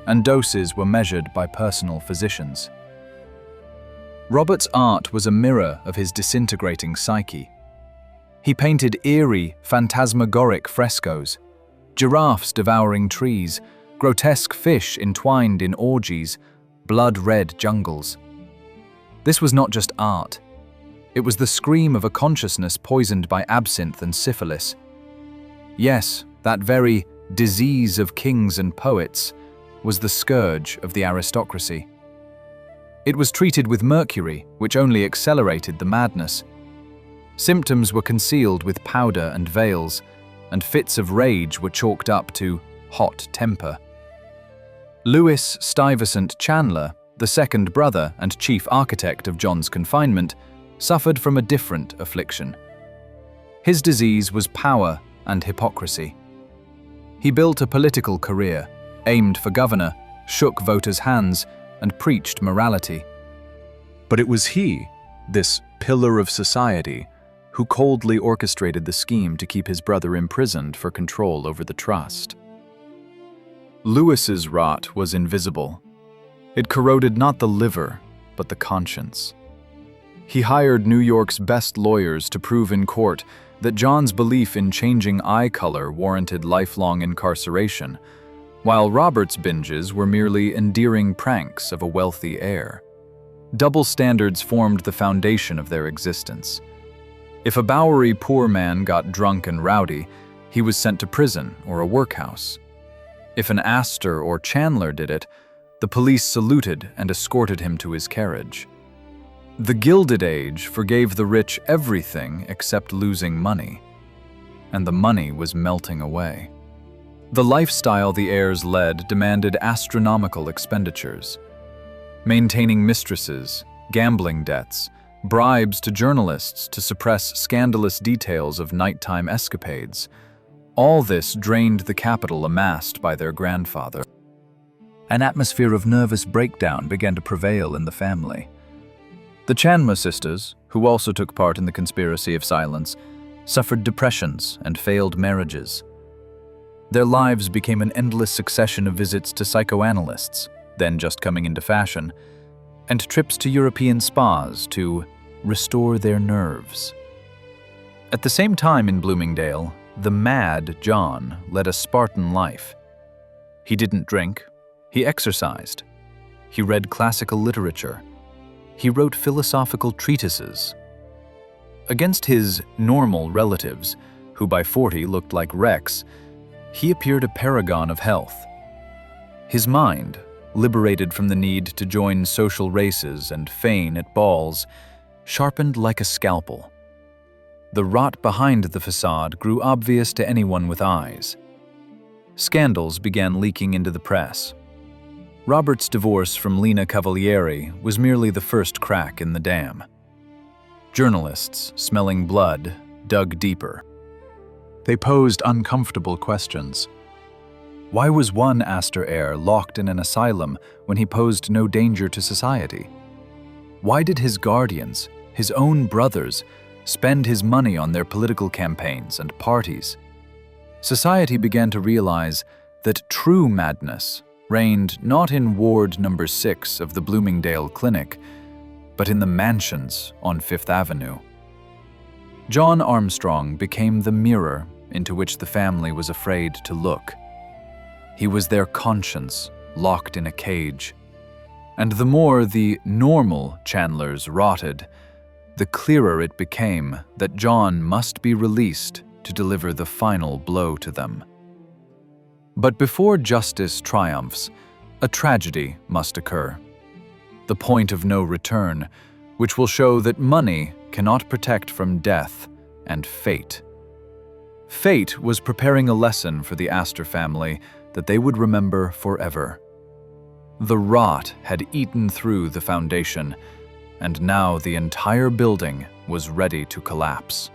and doses were measured by personal physicians. Robert's art was a mirror of his disintegrating psyche. He painted eerie, phantasmagoric frescoes, giraffes devouring trees, grotesque fish entwined in orgies, blood-red jungles. This was not just art. It was the scream of a consciousness poisoned by absinthe and syphilis. Yes, that very disease of kings and poets was the scourge of the aristocracy. It was treated with mercury, which only accelerated the madness. Symptoms were concealed with powder and veils, and fits of rage were chalked up to hot temper. Lewis Stuyvesant Chandler, the second brother and chief architect of John's confinement, suffered from a different affliction. His disease was power and hypocrisy. He built a political career, aimed for governor, shook voters' hands, and preached morality. But it was he, this pillar of society, who coldly orchestrated the scheme to keep his brother imprisoned for control over the trust. Lewis's rot was invisible. It corroded not the liver, but the conscience. He hired New York's best lawyers to prove in court that John's belief in changing eye color warranted lifelong incarceration, while Robert's binges were merely endearing pranks of a wealthy heir. Double standards formed the foundation of their existence. If a Bowery poor man got drunk and rowdy, he was sent to prison or a workhouse. If an Astor or Chandler did it, the police saluted and escorted him to his carriage. The Gilded Age forgave the rich everything except losing money, and the money was melting away. The lifestyle the heirs led demanded astronomical expenditures. Maintaining mistresses, gambling debts, bribes to journalists to suppress scandalous details of nighttime escapades. All this drained the capital amassed by their grandfather. An atmosphere of nervous breakdown began to prevail in the family. The Chanma sisters, who also took part in the conspiracy of silence, suffered depressions and failed marriages. Their lives became an endless succession of visits to psychoanalysts, then just coming into fashion, and trips to European spas to restore their nerves. At the same time in Bloomingdale, the mad John led a Spartan life. He didn't drink, he exercised. He read classical literature. He wrote philosophical treatises. Against his normal relatives, who by 40 looked like wrecks, he appeared a paragon of health. His mind, liberated from the need to join social races and feign at balls, sharpened like a scalpel. The rot behind the facade grew obvious to anyone with eyes. Scandals began leaking into the press. Robert's divorce from Lena Cavalieri was merely the first crack in the dam. Journalists, smelling blood, dug deeper. They posed uncomfortable questions. Why was one Astor heir locked in an asylum when he posed no danger to society? Why did his guardians, his own brothers, spend his money on their political campaigns and parties? Society began to realize that true madness reigned not in Ward Number 6 of the Bloomingdale Clinic, but in the mansions on Fifth Avenue. John Armstrong became the mirror into which the family was afraid to look. He was their conscience, locked in a cage. And the more the normal Chandlers rotted, the clearer it became that John must be released to deliver the final blow to them. But before justice triumphs, a tragedy must occur. The point of no return, which will show that money cannot protect from death and fate. Fate was preparing a lesson for the Astor family that they would remember forever. The rot had eaten through the foundation, and now the entire building was ready to collapse.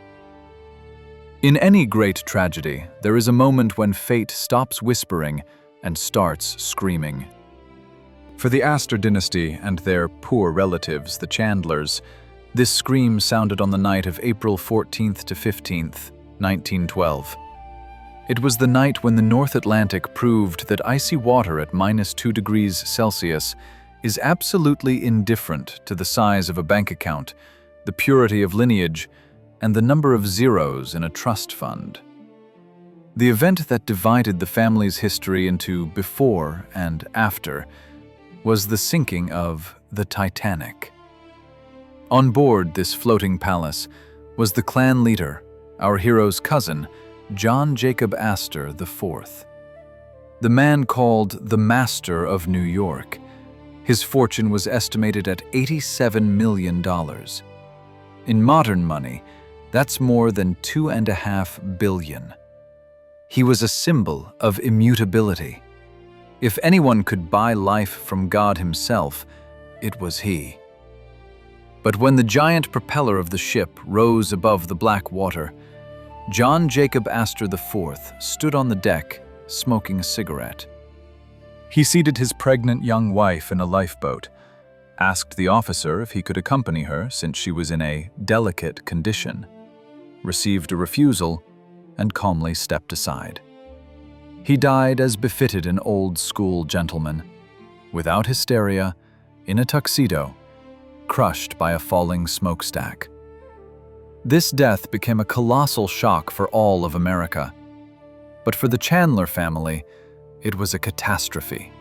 In any great tragedy, there is a moment when fate stops whispering and starts screaming. For the Astor dynasty and their poor relatives, the Chandlers, this scream sounded on the night of April 14th to 15th, 1912. It was the night when the North Atlantic proved that icy water at -2 degrees Celsius is absolutely indifferent to the size of a bank account, the purity of lineage, and the number of zeros in a trust fund. The event that divided the family's history into before and after was the sinking of the Titanic. On board this floating palace was the clan leader, our hero's cousin, John Jacob Astor IV. The man called the Master of New York. His fortune was estimated at $87 million. In modern money, that's more than $2.5 billion. He was a symbol of immutability. If anyone could buy life from God himself, it was he. But when the giant propeller of the ship rose above the black water, John Jacob Astor IV stood on the deck, smoking a cigarette. He seated his pregnant young wife in a lifeboat, asked the officer if he could accompany her since she was in a delicate condition, received a refusal, and calmly stepped aside. He died as befitted an old-school gentleman, without hysteria, in a tuxedo, crushed by a falling smokestack. This death became a colossal shock for all of America. But for the Chandler family, it was a catastrophe.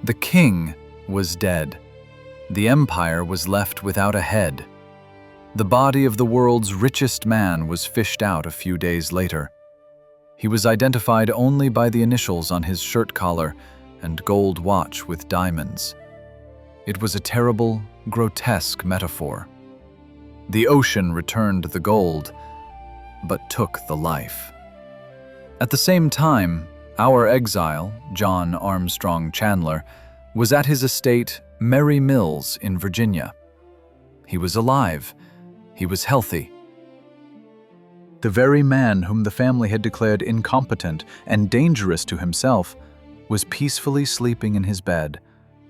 The king was dead. The empire was left without a head. The body of the world's richest man was fished out a few days later. He was identified only by the initials on his shirt collar and gold watch with diamonds. It was a terrible, grotesque metaphor. The ocean returned the gold, but took the life. At the same time, our exile, John Armstrong Chandler, was at his estate Merry Mills in Virginia. He was alive. He was healthy. The very man whom the family had declared incompetent and dangerous to himself was peacefully sleeping in his bed,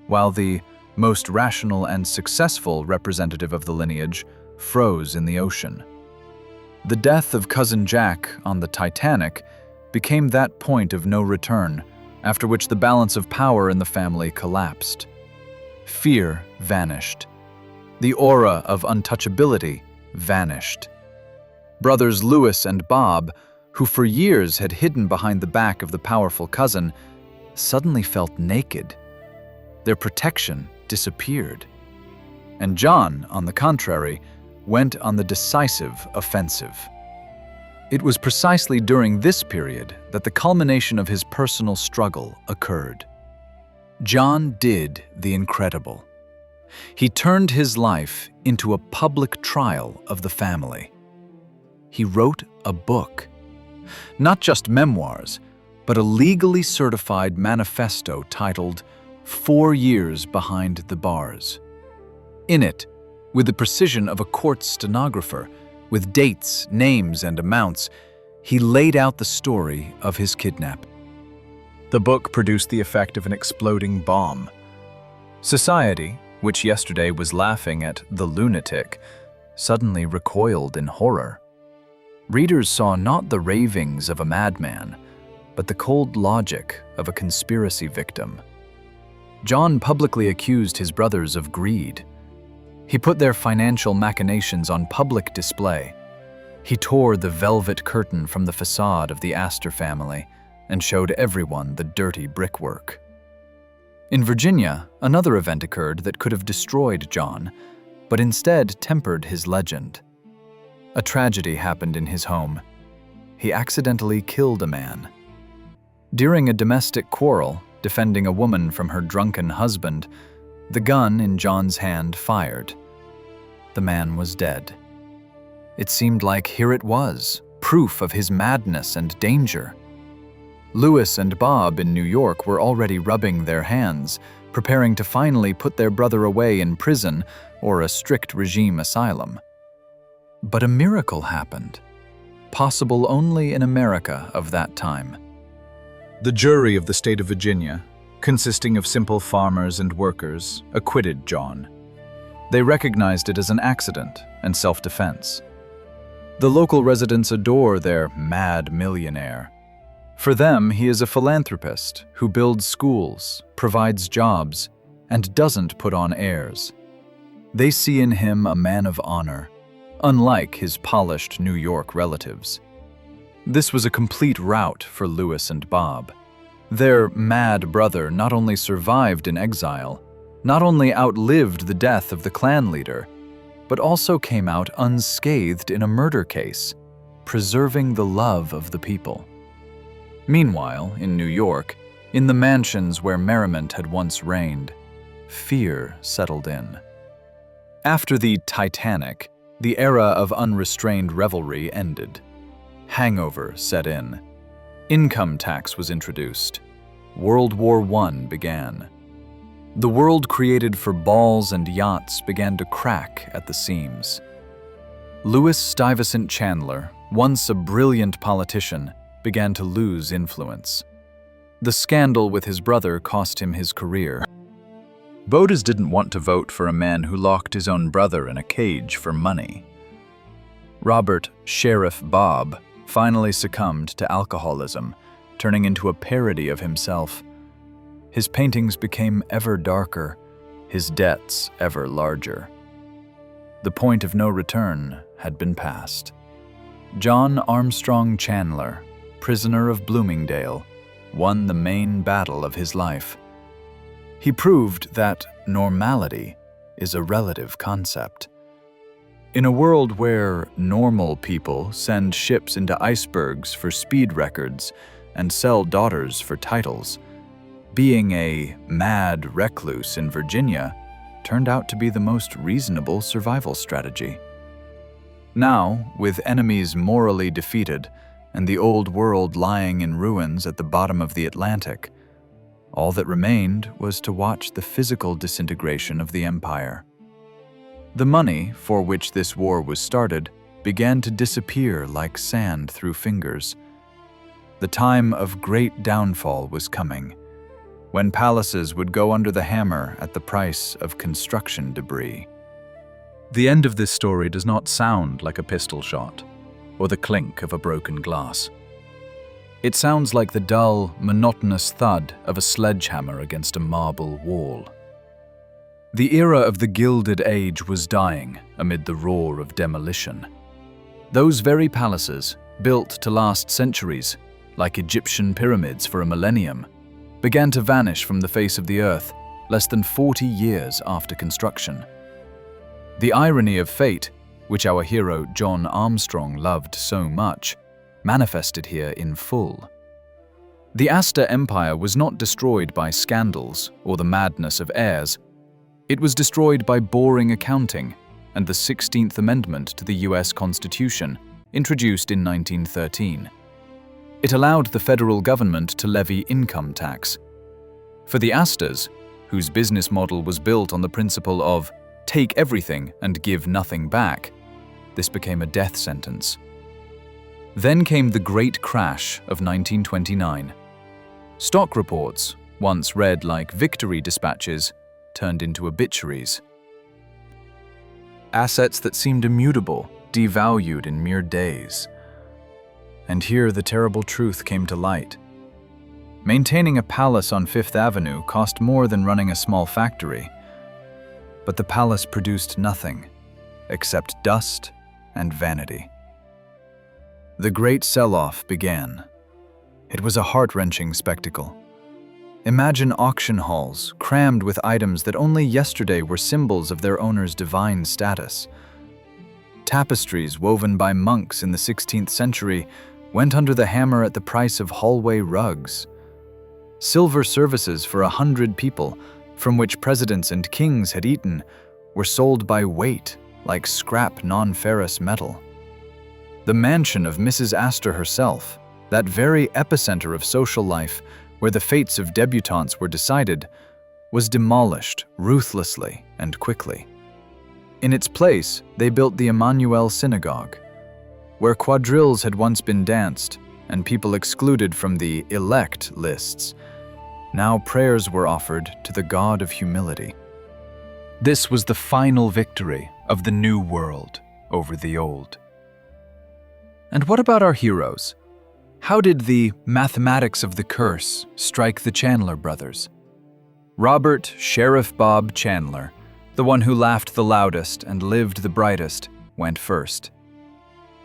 while the most rational and successful representative of the lineage froze in the ocean. The death of Cousin Jack on the Titanic became that point of no return, after which the balance of power in the family collapsed. Fear vanished. The aura of untouchability vanished. Brothers Louis and Bob, who for years had hidden behind the back of the powerful cousin, suddenly felt naked. Their protection disappeared. And John, on the contrary, went on the decisive offensive. It was precisely during this period that the culmination of his personal struggle occurred. John did the incredible. He turned his life into a public trial of the family. He wrote a book, not just memoirs, but a legally certified manifesto titled 4 Years Behind the Bars. In it, with the precision of a court stenographer, with dates, names, and amounts, he laid out the story of his kidnapping. The book produced the effect of an exploding bomb. Society, which yesterday was laughing at the lunatic, suddenly recoiled in horror. Readers saw not the ravings of a madman, but the cold logic of a conspiracy victim. John publicly accused his brothers of greed. He put their financial machinations on public display. He tore the velvet curtain from the facade of the Astor family and showed everyone the dirty brickwork. In Virginia, another event occurred that could have destroyed John, but instead tempered his legend. A tragedy happened in his home. He accidentally killed a man. During a domestic quarrel, defending a woman from her drunken husband, the gun in John's hand fired. The man was dead. It seemed like here it was, proof of his madness and danger. Louis and Bob in New York were already rubbing their hands, preparing to finally put their brother away in prison or a strict regime asylum. But a miracle happened, possible only in America of that time. The jury of the state of Virginia, consisting of simple farmers and workers, acquitted John. They recognized it as an accident and self-defense. The local residents adore their mad millionaire. For them, he is a philanthropist who builds schools, provides jobs, and doesn't put on airs. They see in him a man of honor, unlike his polished New York relatives. This was a complete rout for Louis and Bob. Their mad brother not only survived in exile, not only outlived the death of the clan leader, but also came out unscathed in a murder case, preserving the love of the people. Meanwhile, in New York, in the mansions where merriment had once reigned, fear settled in. After the Titanic, the era of unrestrained revelry ended. Hangover set in. Income tax was introduced. World War I began. The world created for balls and yachts began to crack at the seams. Louis Stuyvesant Chandler, once a brilliant politician, began to lose influence. The scandal with his brother cost him his career. Voters didn't want to vote for a man who locked his own brother in a cage for money. Robert "Sheriff" Bob finally succumbed to alcoholism, turning into a parody of himself. His paintings became ever darker, his debts ever larger. The point of no return had been passed. John Armstrong Chandler, prisoner of Bloomingdale, won the main battle of his life. He proved that normality is a relative concept. In a world where normal people send ships into icebergs for speed records and sell daughters for titles, being a mad recluse in Virginia turned out to be the most reasonable survival strategy. Now, with enemies morally defeated and the old world lying in ruins at the bottom of the Atlantic, all that remained was to watch the physical disintegration of the empire. The money for which this war was started began to disappear like sand through fingers. The time of great downfall was coming, when palaces would go under the hammer at the price of construction debris. The end of this story does not sound like a pistol shot or the clink of a broken glass. It sounds like the dull, monotonous thud of a sledgehammer against a marble wall. The era of the Gilded Age was dying amid the roar of demolition. Those very palaces, built to last centuries, like Egyptian pyramids for a millennium, began to vanish from the face of the earth less than 40 years after construction. The irony of fate, which our hero John Armstrong loved so much, manifested here in full. The Astor Empire was not destroyed by scandals or the madness of heirs. It was destroyed by boring accounting and the 16th Amendment to the US Constitution, introduced in 1913. It allowed the federal government to levy income tax. For the Astors, whose business model was built on the principle of take everything and give nothing back, this became a death sentence. Then came the Great Crash of 1929. Stock reports, once read like victory dispatches, turned into obituaries. Assets that seemed immutable, devalued in mere days. And here the terrible truth came to light. Maintaining a palace on Fifth Avenue cost more than running a small factory. But the palace produced nothing except dust and vanity. The great sell-off began. It was a heart-wrenching spectacle. Imagine auction halls crammed with items that only yesterday were symbols of their owner's divine status. Tapestries woven by monks in the 16th century went under the hammer at the price of hallway rugs. Silver services for 100 people, from which presidents and kings had eaten, were sold by weight, like scrap non-ferrous metal. The mansion of Mrs. Astor herself, that very epicenter of social life where the fates of debutantes were decided, was demolished ruthlessly and quickly. In its place, they built the Emmanuel Synagogue, where quadrilles had once been danced and people excluded from the elect lists. Now prayers were offered to the God of humility. This was the final victory of the new world over the old. And what about our heroes? How did the mathematics of the curse strike the Chandler brothers? Robert "Sheriff" Bob Chandler, the one who laughed the loudest and lived the brightest, went first.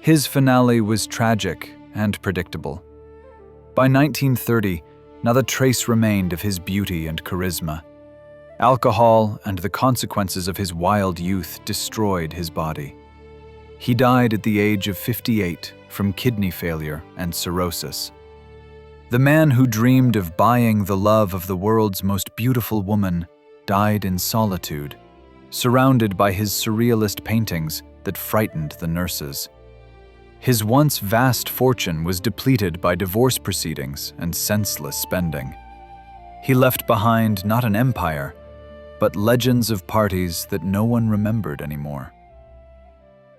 His finale was tragic and predictable. By 1930, not a trace remained of his beauty and charisma. Alcohol and the consequences of his wild youth destroyed his body. He died at the age of 58 from kidney failure and cirrhosis. The man who dreamed of buying the love of the world's most beautiful woman died in solitude, surrounded by his surrealist paintings that frightened the nurses. His once vast fortune was depleted by divorce proceedings and senseless spending. He left behind not an empire, but legends of parties that no one remembered anymore.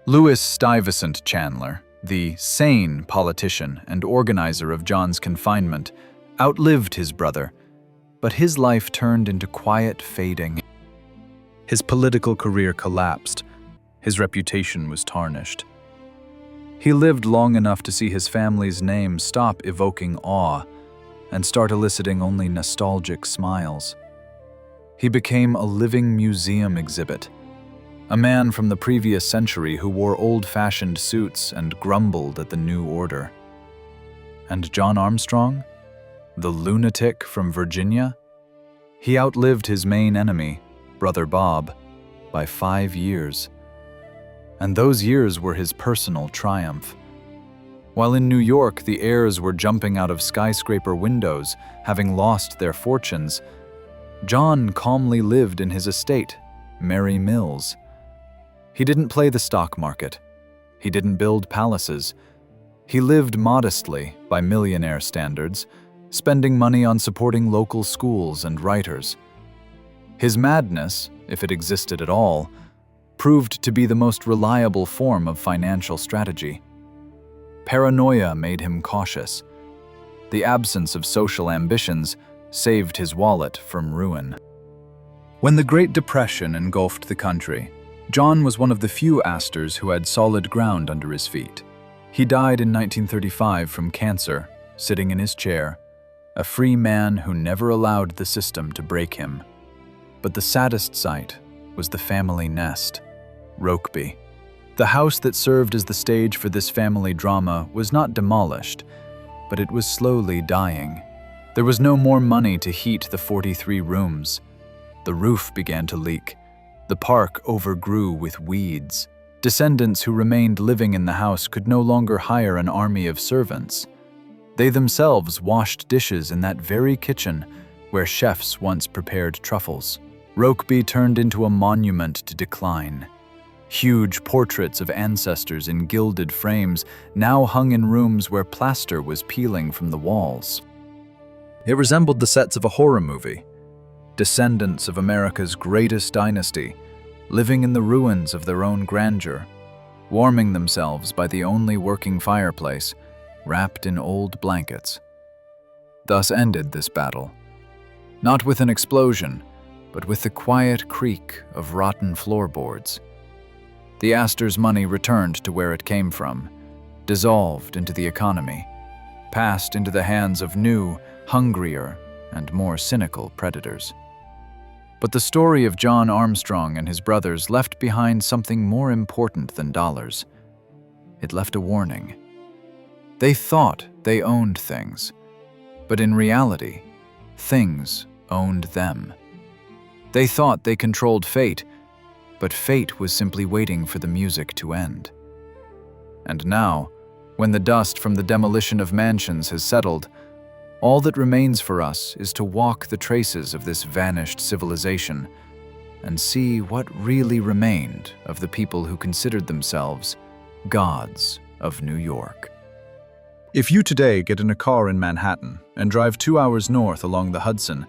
Louis Stuyvesant Chandler, the sane politician and organizer of John's confinement, outlived his brother, but his life turned into quiet fading. His political career collapsed. His reputation was tarnished. He lived long enough to see his family's name stop evoking awe and start eliciting only nostalgic smiles. He became a living museum exhibit, a man from the previous century who wore old-fashioned suits and grumbled at the new order. And John Armstrong, the lunatic from Virginia? He outlived his main enemy, Brother Bob, by 5 years. And those years were his personal triumph. While in New York, the heirs were jumping out of skyscraper windows, having lost their fortunes, John calmly lived in his estate, Merry Mills. He didn't play the stock market. He didn't build palaces. He lived modestly by millionaire standards, spending money on supporting local schools and writers. His madness, if it existed at all, proved to be the most reliable form of financial strategy. Paranoia made him cautious. The absence of social ambitions saved his wallet from ruin. When the Great Depression engulfed the country, John was one of the few Astors who had solid ground under his feet. He died in 1935 from cancer, sitting in his chair, a free man who never allowed the system to break him. But the saddest sight was the family nest, Rokeby. The house that served as the stage for this family drama was not demolished, but it was slowly dying. There was no more money to heat the 43 rooms. The roof began to leak. The park overgrew with weeds. Descendants who remained living in the house could no longer hire an army of servants. They themselves washed dishes in that very kitchen where chefs once prepared truffles. Rokeby turned into a monument to decline. Huge portraits of ancestors in gilded frames now hung in rooms where plaster was peeling from the walls. It resembled the sets of a horror movie. Descendants of America's greatest dynasty, living in the ruins of their own grandeur, warming themselves by the only working fireplace, wrapped in old blankets. Thus ended this battle, not with an explosion, but with the quiet creak of rotten floorboards. The Astor's money returned to where it came from, dissolved into the economy, passed into the hands of new, hungrier, and more cynical predators. But the story of John Armstrong and his brothers left behind something more important than dollars. It left a warning. They thought they owned things, but in reality, things owned them. They thought they controlled fate, but fate was simply waiting for the music to end. And now, when the dust from the demolition of mansions has settled, all that remains for us is to walk the traces of this vanished civilization and see what really remained of the people who considered themselves gods of New York. If you today get in a car in Manhattan and drive 2 hours north along the Hudson,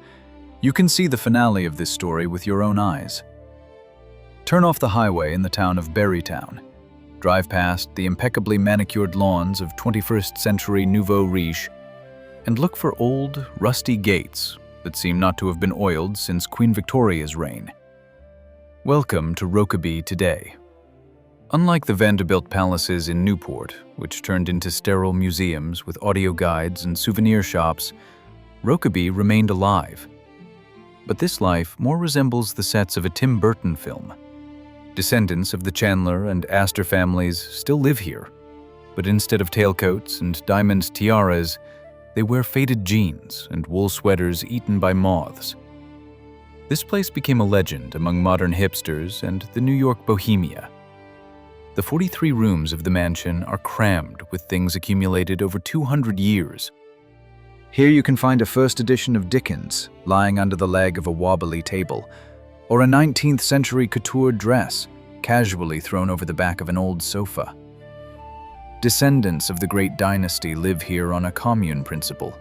you can see the finale of this story with your own eyes. Turn off the highway in the town of Berrytown. Drive past the impeccably manicured lawns of 21st century nouveau riche and look for old, rusty gates that seem not to have been oiled since Queen Victoria's reign. Welcome to Rokeby today. Unlike the Vanderbilt palaces in Newport, which turned into sterile museums with audio guides and souvenir shops, Rokeby remained alive. But this life more resembles the sets of a Tim Burton film. Descendants of the Chandler and Astor families still live here, but instead of tailcoats and diamond tiaras, they wear faded jeans and wool sweaters eaten by moths. This place became a legend among modern hipsters and the New York bohemia. The 43 rooms of the mansion are crammed with things accumulated over 200 years. Here you can find a first edition of Dickens lying under the leg of a wobbly table, or a 19th century couture dress casually thrown over the back of an old sofa. Descendants of the great dynasty live here on a commune principle.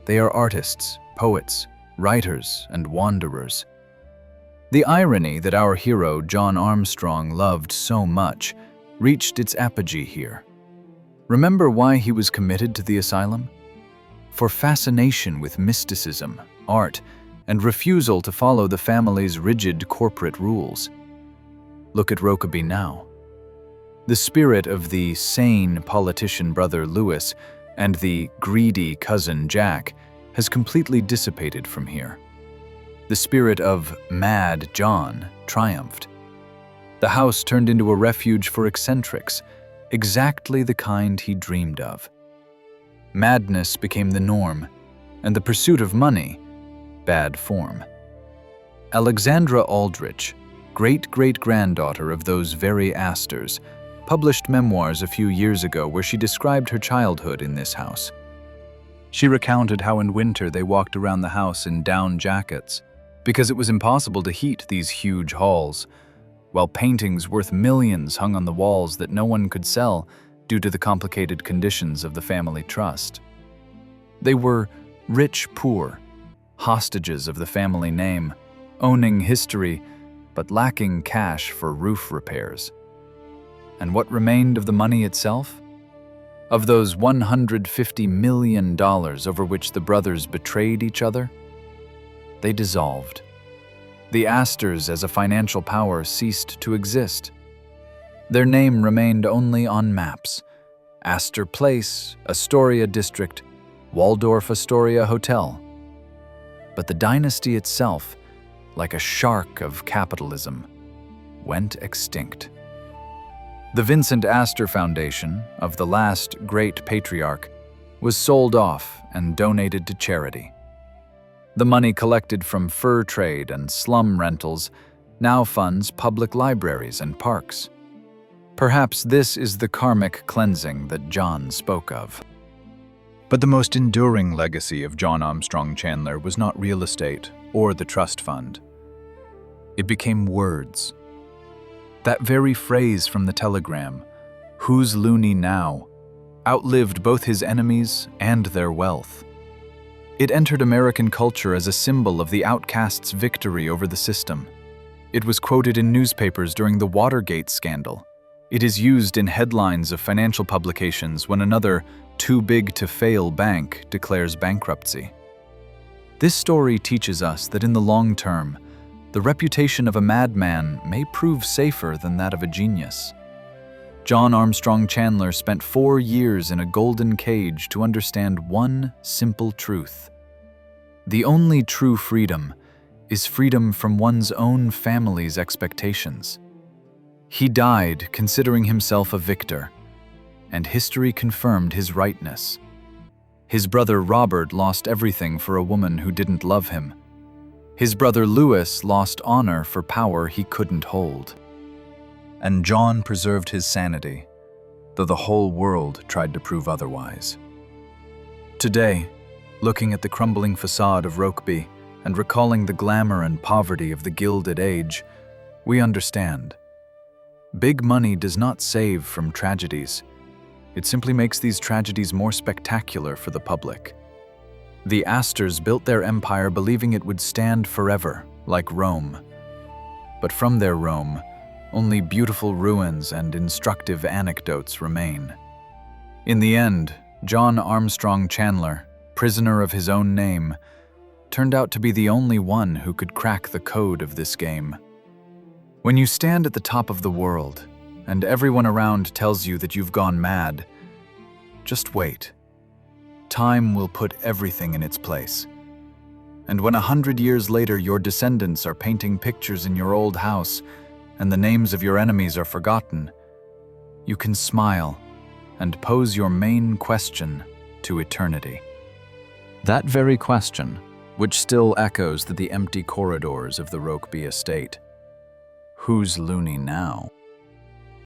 They are artists, poets, writers, and wanderers. The irony that our hero John Armstrong loved so much reached its apogee here. Remember why he was committed to the asylum? for fascination with mysticism, art, and refusal to follow the family's rigid corporate rules. Look at Rokeby now. The spirit of the sane politician brother Louis and the greedy cousin Jack has completely dissipated from here. The spirit of Mad John triumphed. The house turned into a refuge for eccentrics, exactly the kind he dreamed of. Madness became the norm, and the pursuit of money, bad form. Alexandra Aldrich, great-great-granddaughter of those very Astors, published memoirs a few years ago where she described her childhood in this house. She recounted how in winter they walked around the house in down jackets, because it was impossible to heat these huge halls, while paintings worth millions hung on the walls that no one could sell due to the complicated conditions of the family trust. They were rich-poor, hostages of the family name, owning history but lacking cash for roof repairs. And what remained of the money itself? Of those $150 million over which the brothers betrayed each other? They dissolved. The Astors as a financial power ceased to exist. Their name remained only on maps: Astor Place, Astoria District, Waldorf Astoria Hotel. But the dynasty itself, like a shark of capitalism, went extinct. The Vincent Astor Foundation, of the last great patriarch, was sold off and donated to charity. The money collected from fur trade and slum rentals now funds public libraries and parks. Perhaps this is the karmic cleansing that John spoke of. But the most enduring legacy of John Armstrong Chandler was not real estate or the trust fund. It became words. That very phrase from the telegram, "Who's loony now?" outlived both his enemies and their wealth. It entered American culture as a symbol of the outcast's victory over the system. It was quoted in newspapers during the Watergate scandal. It is used in headlines of financial publications when another too-big-to-fail bank declares bankruptcy. This story teaches us that in the long term, the reputation of a madman may prove safer than that of a genius. John Armstrong Chandler spent 4 years in a golden cage to understand one simple truth. The only true freedom is freedom from one's own family's expectations. He died considering himself a victor, and history confirmed his rightness. His brother Robert lost everything for a woman who didn't love him. His brother Louis lost honor for power he couldn't hold. And John preserved his sanity, though the whole world tried to prove otherwise. Today, looking at the crumbling facade of Rokeby and recalling the glamour and poverty of the Gilded Age, we understand. Big money does not save from tragedies. It simply makes these tragedies more spectacular for the public. The Astors built their empire believing it would stand forever, like Rome. But from their Rome, only beautiful ruins and instructive anecdotes remain. In the end, John Armstrong Chandler, prisoner of his own name, turned out to be the only one who could crack the code of this game. When you stand at the top of the world, and everyone around tells you that you've gone mad, just wait. Time will put everything in its place. And when 100 years later your descendants are painting pictures in your old house and the names of your enemies are forgotten, you can smile and pose your main question to eternity. That very question, which still echoes through the empty corridors of the Rokeby estate. Who's loony now?